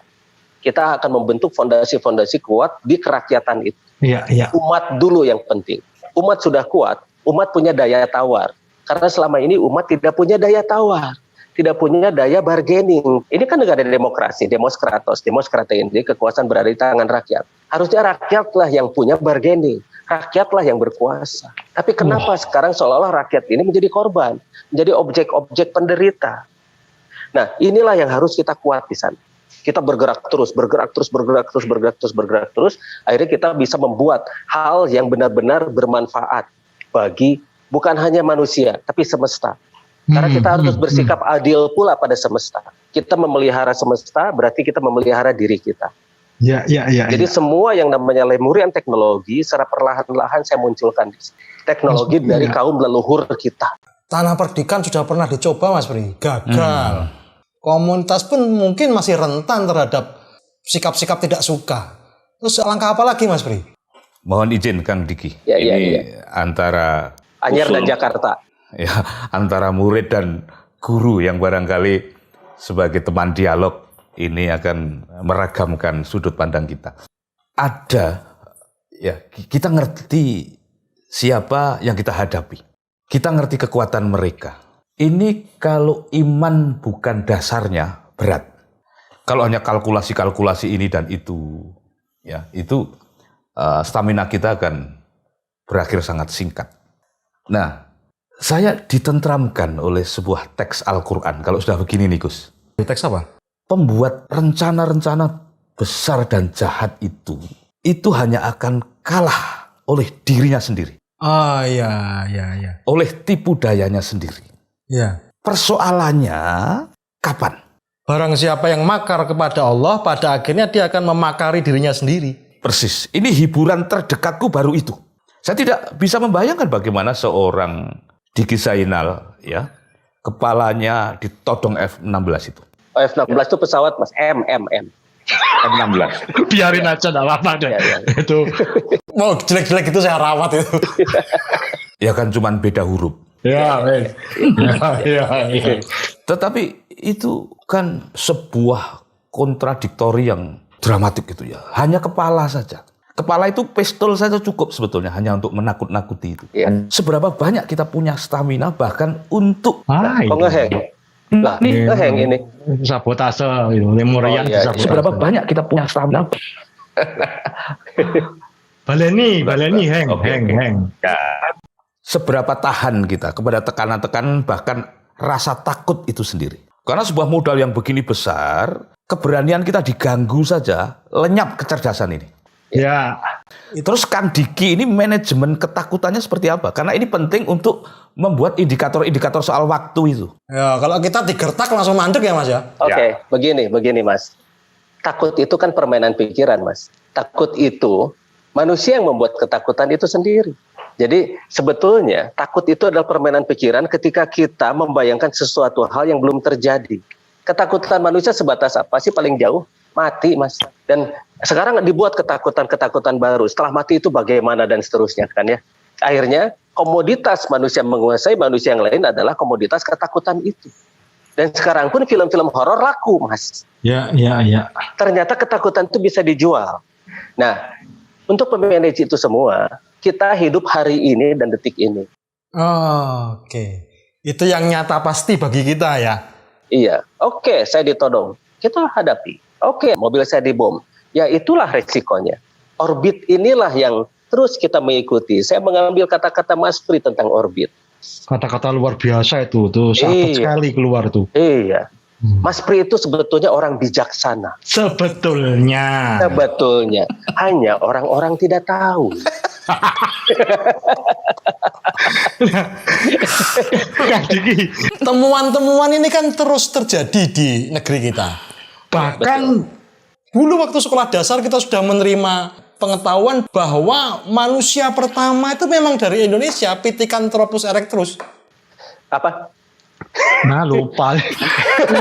Kita akan membentuk fondasi-fondasi kuat di kerakyatan itu. ya. Umat dulu yang penting. Umat sudah kuat, umat punya daya tawar. Karena selama ini umat tidak punya daya tawar. Tidak punya daya bargaining. Ini kan negara demokrasi, demokratos, jadi kekuasaan berada di tangan rakyat. Harusnya rakyatlah yang punya bargaining, rakyatlah yang berkuasa. Tapi kenapa sekarang seolah-olah rakyat ini menjadi korban, menjadi objek-objek penderita? Nah, inilah yang harus kita kuat di sana. Kita bergerak terus. Akhirnya kita bisa membuat hal yang benar-benar bermanfaat bagi bukan hanya manusia, tapi semesta. Karena kita harus bersikap adil pula pada semesta. Kita memelihara semesta, berarti kita memelihara diri kita. Ya. Jadi semua yang namanya lemurian teknologi, secara perlahan-lahan saya munculkan di sini. Teknologi dari kaum leluhur kita. Tanah perdikan sudah pernah dicoba, Mas Pri. Gagal. Komunitas pun mungkin masih rentan terhadap sikap-sikap tidak suka. Terus langkah apa lagi, Mas Pri? Mohon izin Kang Diki. Ini antara Anyer dan Jakarta. Ya, antara murid dan guru yang barangkali sebagai teman dialog ini akan meragamkan sudut pandang kita. Ada, ya kita ngerti siapa yang kita hadapi. Kita ngerti kekuatan mereka. Ini kalau iman bukan dasarnya berat. Kalau hanya kalkulasi-kalkulasi ini dan itu, ya itu stamina kita akan berakhir sangat singkat. Nah, saya ditentramkan oleh sebuah teks Al-Quran. Kalau sudah begini nih Gus. Teks apa? Pembuat rencana-rencana besar dan jahat itu hanya akan kalah oleh dirinya sendiri. Oh iya, iya. oleh tipu dayanya sendiri. Ya. Persoalannya kapan? Barang siapa yang makar kepada Allah, pada akhirnya dia akan memakari dirinya sendiri. Persis. Ini hiburan terdekatku baru itu. Saya tidak bisa membayangkan bagaimana seorang Diki Zainal, ya, kepalanya ditodong F-16 itu. Oh, F-16 itu pesawat Mas, F-16. Biarin aja, enggak apa-apa deh. Ya. Itu. Mau jelek-jelek itu saya rawat itu. Ya kan cuman beda huruf. Ya, wes. Ya. Tetapi itu kan sebuah kontradiktori yang dramatik gitu ya. Hanya kepala saja. Kepala itu pistol saja cukup sebetulnya hanya untuk menakut-nakuti itu. Iya. Seberapa banyak kita punya stamina bahkan untuk Kok ngeheng? Lah, ngeheng ini. Sabotase, itu memorian Oh, iya. sabotase. seberapa banyak kita punya stamina. Baleni, Oke. heng. Seberapa tahan kita kepada tekanan-tekanan bahkan rasa takut itu sendiri. Karena sebuah modal yang begini besar, keberanian kita diganggu saja, lenyap kecerdasan ini. Ya, Terus Kang Diki ini manajemen ketakutannya seperti apa? Karena ini penting untuk membuat indikator-indikator soal waktu itu. Ya, kalau kita digertak langsung mandek ya Mas ya. Oke, begini Mas. Takut itu kan permainan pikiran Mas. Takut itu manusia yang membuat ketakutan itu sendiri. Jadi sebetulnya takut itu adalah permainan pikiran ketika kita membayangkan sesuatu hal yang belum terjadi. Ketakutan manusia sebatas apa sih paling jauh? Mati Mas. Dan sekarang dibuat ketakutan-ketakutan baru. Setelah mati itu bagaimana dan seterusnya kan ya. Akhirnya komoditas manusia menguasai manusia yang lain adalah komoditas ketakutan itu. Dan sekarang pun film-film horor laku Mas. ya. Ternyata ketakutan itu bisa dijual. Nah, untuk memanage itu semua, kita hidup hari ini dan detik ini. Oh, oke. Itu yang nyata pasti bagi kita ya. Iya, oke, saya ditodong. Kita hadapi. Oke, mobil saya dibom. Ya itulah resikonya. Orbit inilah yang terus kita mengikuti. Saya mengambil kata-kata Mas Pri tentang orbit. Kata-kata luar biasa itu, tuh sahabat Iya. sekali keluar tuh. Iya, Mas Pri itu sebetulnya orang bijaksana. Sebetulnya. Sebetulnya, hanya orang-orang tidak tahu. Kang Diki. Temuan-temuan ini kan terus terjadi di negeri kita. Bahkan dulu waktu sekolah dasar kita sudah menerima pengetahuan bahwa manusia pertama itu memang dari Indonesia, Pithecanthropus erectus. Apa? Nah, lupa.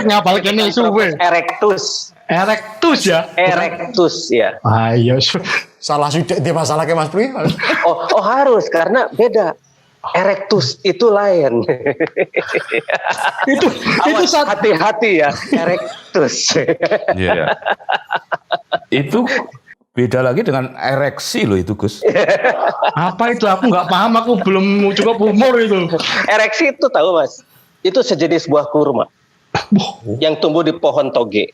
Ngapal kene suwe. Erectus. Erectus ya. Erectus, ya. Ayo. Salah sudah di masalahnya Mas Pri. Oh harus karena beda. Erectus itu lain. itu Awas, saat hati-hati ya, erectus. Iya. Itu beda lagi dengan ereksi loh itu Gus. apa itu aku nggak paham, aku belum cukup umur itu. Ereksi itu tahu Mas, itu sejenis buah kurma yang tumbuh di pohon toge.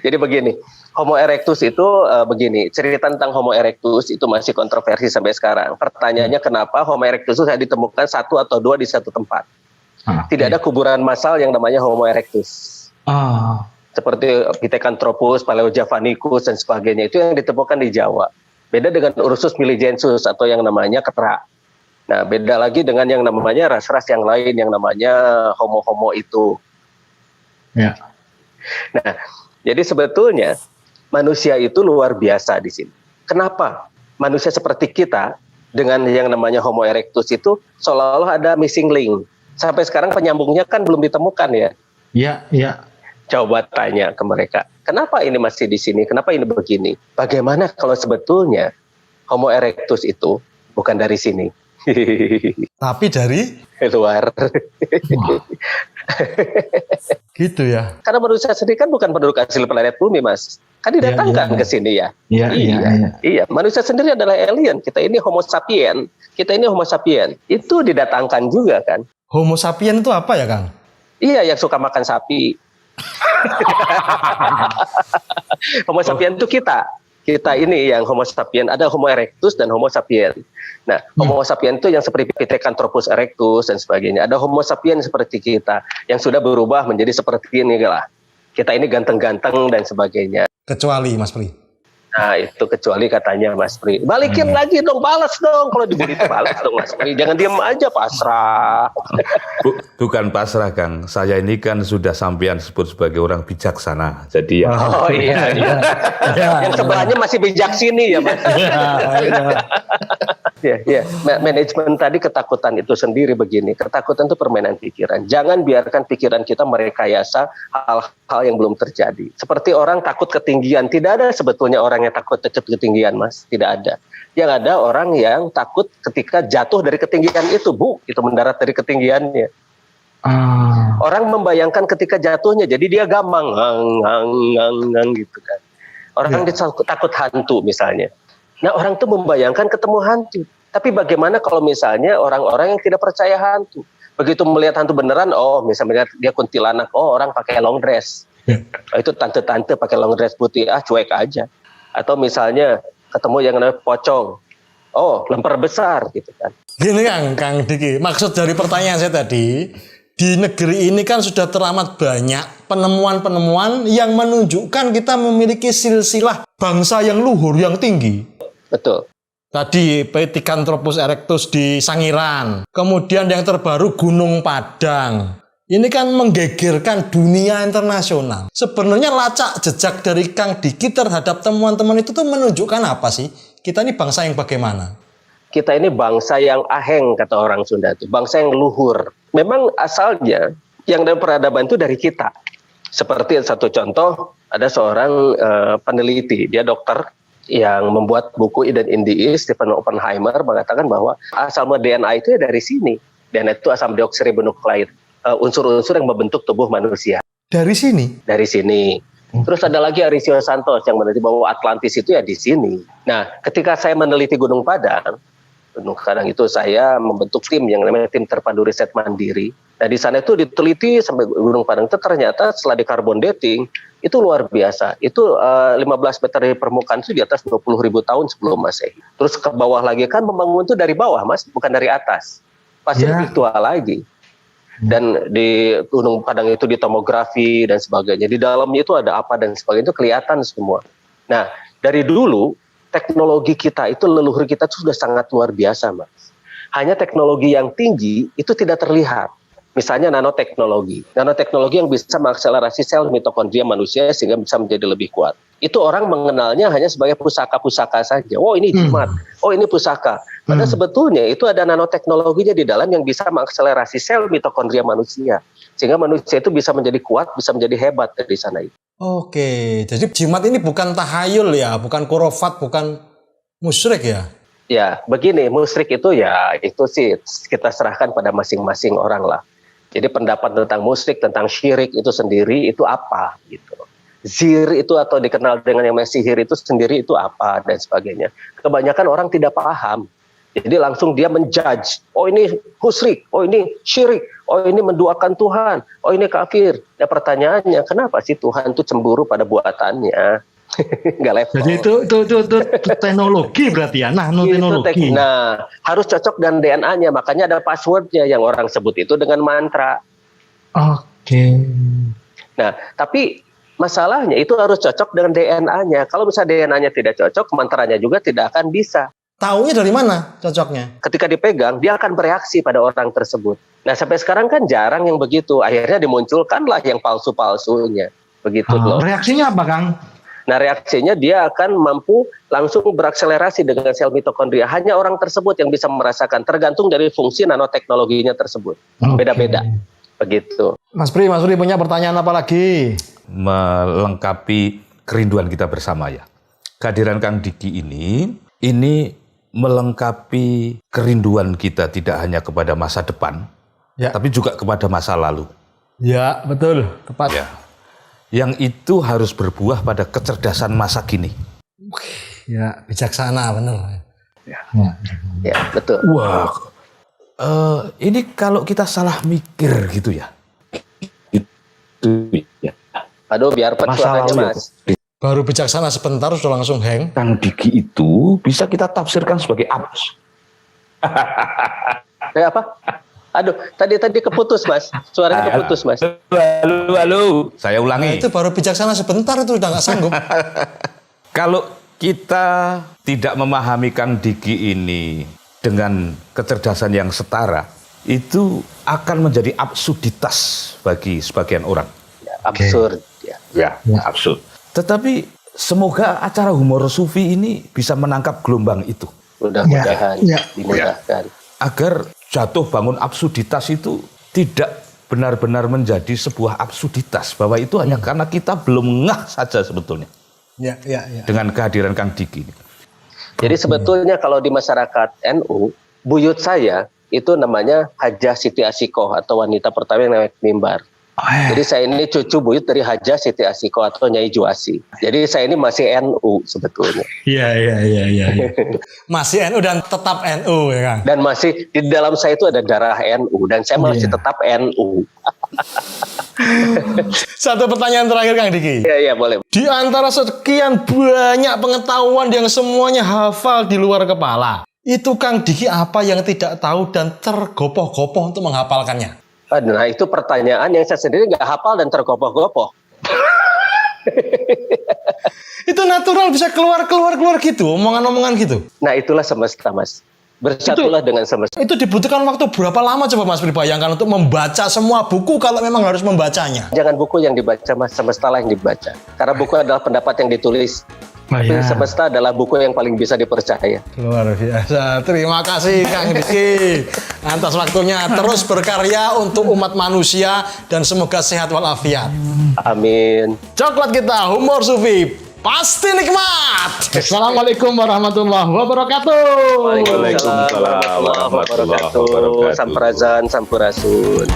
Jadi begini, Homo erectus itu begini, cerita tentang Homo erectus itu masih kontroversi sampai sekarang. Pertanyaannya kenapa Homo erectus itu saya ditemukan satu atau dua di satu tempat. Tidak ada kuburan massal yang namanya Homo erectus. Seperti Pithecanthropus, Paleojavanicus dan sebagainya itu yang ditemukan di Jawa. Beda dengan Ursus miligensis atau yang namanya ketra. Nah, beda lagi dengan yang namanya ras-ras yang lain yang namanya homo-homo itu. Ya. Nah, jadi sebetulnya manusia itu luar biasa di sini. Kenapa? Manusia seperti kita dengan yang namanya Homo erectus itu seolah-olah ada missing link. Sampai sekarang penyambungnya kan belum ditemukan ya. Ya. Coba tanya ke mereka, kenapa ini masih di sini? Kenapa ini begini? Bagaimana kalau sebetulnya Homo erectus itu bukan dari sini? Tapi dari Luar. gitu ya. Karena manusia sendiri kan bukan penduduk asli planet bumi, Mas. Kan didatangkan ke sini ya. Iya, manusia sendiri adalah alien. Kita ini Homo sapien. Itu didatangkan juga kan. Homo sapien itu apa ya, Kang? Iya, yang suka makan sapi. Homo sapien itu kita. Kita ini yang Homo sapien, ada Homo erectus dan Homo sapien. Nah, Homo sapien itu yang seperti Pithecanthropus erectus dan sebagainya. Ada Homo sapien seperti kita yang sudah berubah menjadi seperti ini lah. Kita ini ganteng-ganteng dan sebagainya. Kecuali Mas Pri. Nah itu kecuali katanya Mas Pri, balikin lagi dong, balas dong. Kalau dibully itu balas dong Mas Pri, jangan diem aja pasrah. Bukan pasrah Kang, saya ini kan sudah sampean sebut sebagai orang bijaksana. Jadi ya. Oh iya. Yang sebelahnya masih bijak sini ya Mas. Ya. Manajemen tadi ketakutan itu sendiri begini. Ketakutan itu permainan pikiran. Jangan biarkan pikiran kita merekayasa hal-hal yang belum terjadi. Seperti orang takut ketinggian. Tidak ada sebetulnya orang yang takut ketinggian, Mas. Tidak ada. Yang ada orang yang takut ketika jatuh dari ketinggian itu, itu mendarat dari ketinggiannya. Orang membayangkan ketika jatuhnya, jadi dia gamang, gitu kan. Orang takut hantu misalnya. Nah orang tuh membayangkan ketemu hantu. Tapi bagaimana kalau misalnya orang-orang yang tidak percaya hantu. Begitu melihat hantu beneran, misalnya dia kuntilanak, orang pakai long dress. Itu tante-tante pakai long dress putih, cuek aja. Atau misalnya ketemu yang namanya pocong. Lemper besar gitu kan. Gini Kang Diki, maksud dari pertanyaan saya tadi, di negeri ini kan sudah teramat banyak penemuan-penemuan yang menunjukkan kita memiliki silsilah bangsa yang luhur, yang tinggi. Betul. Tadi Pithecanthropus erectus di Sangiran, kemudian yang terbaru Gunung Padang. Ini kan menggegerkan dunia internasional. Sebenarnya lacak jejak dari Kang Diki terhadap temuan-temuan itu tuh menunjukkan apa sih? Kita ini bangsa yang bagaimana? Kita ini bangsa yang aheng, kata orang Sunda itu, bangsa yang luhur. Memang asalnya yang dari peradaban itu dari kita. Seperti satu contoh, ada seorang peneliti, dia dokter yang membuat buku Eden in the East, Stephen Oppenheimer mengatakan bahwa asal DNA itu ya dari sini. DNA itu asam deoksiribonukleid, unsur-unsur yang membentuk tubuh manusia. Dari sini? Dari sini. Terus ada lagi Arisio Santos yang meneliti bahwa Atlantis itu ya di sini. Nah, ketika saya meneliti Gunung Padang itu saya membentuk tim yang namanya tim terpadu riset mandiri. Nah di sana itu diteliti sampai Gunung Padang itu ternyata setelah di carbon dating itu luar biasa. Itu 15 meter dari permukaan itu di atas 20.000 tahun sebelum Masehi. Terus ke bawah lagi kan membangun itu dari bawah Mas, bukan dari atas. Pasti lebih tua lagi. Dan di Gunung Padang itu di tomografi dan sebagainya. Di dalamnya itu ada apa dan sebagainya itu kelihatan semua. Nah dari dulu teknologi kita itu leluhur kita itu sudah sangat luar biasa Mas. Hanya teknologi yang tinggi itu tidak terlihat. Misalnya nanoteknologi yang bisa mengakselerasi sel mitokondria manusia sehingga bisa menjadi lebih kuat. Itu orang mengenalnya hanya sebagai pusaka-pusaka saja. Ini jimat, ini pusaka. Padahal sebetulnya itu ada nanoteknologinya di dalam yang bisa mengakselerasi sel mitokondria manusia. Sehingga manusia itu bisa menjadi kuat, bisa menjadi hebat dari sana itu. Oke, jadi jimat ini bukan tahayul ya, bukan khurafat, bukan musyrik ya? Ya, begini, musyrik itu ya itu sih kita serahkan pada masing-masing orang lah. Jadi pendapat tentang musyrik, tentang syirik itu sendiri itu apa gitu. Zir itu atau dikenal dengan yang namanya sihir itu sendiri itu apa dan sebagainya. Kebanyakan orang tidak paham. Jadi langsung dia menjudge, ini musyrik, ini syirik, ini menduakan Tuhan, ini kafir. Ya pertanyaannya, kenapa sih Tuhan itu cemburu pada buatannya? Nggak level. Jadi itu teknologi berarti ya, nanoteknologi. Nah, harus cocok dengan DNA-nya, makanya ada passwordnya yang orang sebut itu dengan mantra. Oke. Nah, tapi masalahnya itu harus cocok dengan DNA-nya. Kalau misalnya DNA-nya tidak cocok, mantranya juga tidak akan bisa. Taunya dari mana cocoknya? Ketika dipegang, dia akan bereaksi pada orang tersebut. Nah, sampai sekarang kan jarang yang begitu. Akhirnya dimunculkanlah yang palsu-palsunya. Begitu loh. Reaksinya apa, Kang? Nah, reaksinya dia akan mampu langsung berakselerasi dengan sel mitokondria. Hanya orang tersebut yang bisa merasakan, tergantung dari fungsi nanoteknologinya tersebut. Beda-beda. Begitu. Mas Pri punya pertanyaan apa lagi? Melengkapi kerinduan kita bersama ya. Kehadiran Kang Diki ini melengkapi kerinduan kita tidak hanya kepada masa depan, tapi juga kepada masa lalu. Ya, betul. Tepat. Ya. Yang itu harus berbuah pada kecerdasan masa kini. Ya, bijaksana benar. Ya, betul. Wah, ini kalau kita salah mikir gitu ya. Itu ya. Aduh, biar suaranya Mas. Baru bijaksana sebentar sudah langsung hang. Kang Diki itu bisa kita tafsirkan sebagai apa? Apa? Aduh, tadi keputus Mas. Suaranya keputus Mas. Halo. Saya ulangi. Itu baru bijaksana sebentar itu udah nggak sanggup. Kalau kita tidak memahami Kang Diki ini dengan kecerdasan yang setara, itu akan menjadi absurditas bagi sebagian orang. Ya, absurd. Ya. Ya, absurd. Tetapi semoga acara humor sufi ini bisa menangkap gelombang itu. Mudah-mudahan Ya. dimudahkan. Agar jatuh bangun absurditas itu tidak benar-benar menjadi sebuah absurditas. Bahwa itu hanya karena kita belum ngeh saja sebetulnya. Ya. Dengan kehadiran Kang Diki. Jadi sebetulnya kalau di masyarakat NU, buyut saya itu namanya Hajah Siti Asikoh atau wanita pertama yang naik mimbar. Jadi saya ini cucu buyut dari Hajah Siti Asikoh atau Nyai Juasi. Jadi saya ini masih NU sebetulnya. Iya. Masih NU dan tetap NU ya Kang. Dan masih di dalam saya itu ada darah NU dan saya masih tetap NU. Satu pertanyaan terakhir Kang Diki. Iya, boleh. Di antara sekian banyak pengetahuan yang semuanya hafal di luar kepala, itu Kang Diki apa yang tidak tahu dan tergopoh-gopoh untuk menghafalkannya? Nah, itu pertanyaan yang saya sendiri nggak hafal dan tergopoh-gopoh. Itu natural bisa keluar gitu, omongan-omongan gitu. Nah, itulah semesta, Mas. Bersatulah dengan semesta. Itu dibutuhkan waktu berapa lama coba Mas bayangkan untuk membaca semua buku kalau memang harus membacanya? Jangan buku yang dibaca, Mas. Semestalah yang dibaca. Karena buku adalah pendapat yang ditulis. Tapi semesta adalah buku yang paling bisa dipercaya. Luar biasa. Terima kasih Kang Diki atas waktunya. Terus berkarya untuk umat manusia dan semoga sehat walafiat. Amin. Coklat kita, humor sufi, pasti nikmat. Assalamualaikum warahmatullahi wabarakatuh. Waalaikumsalam warahmatullahi wabarakatuh. Sampurasun, sampurasun.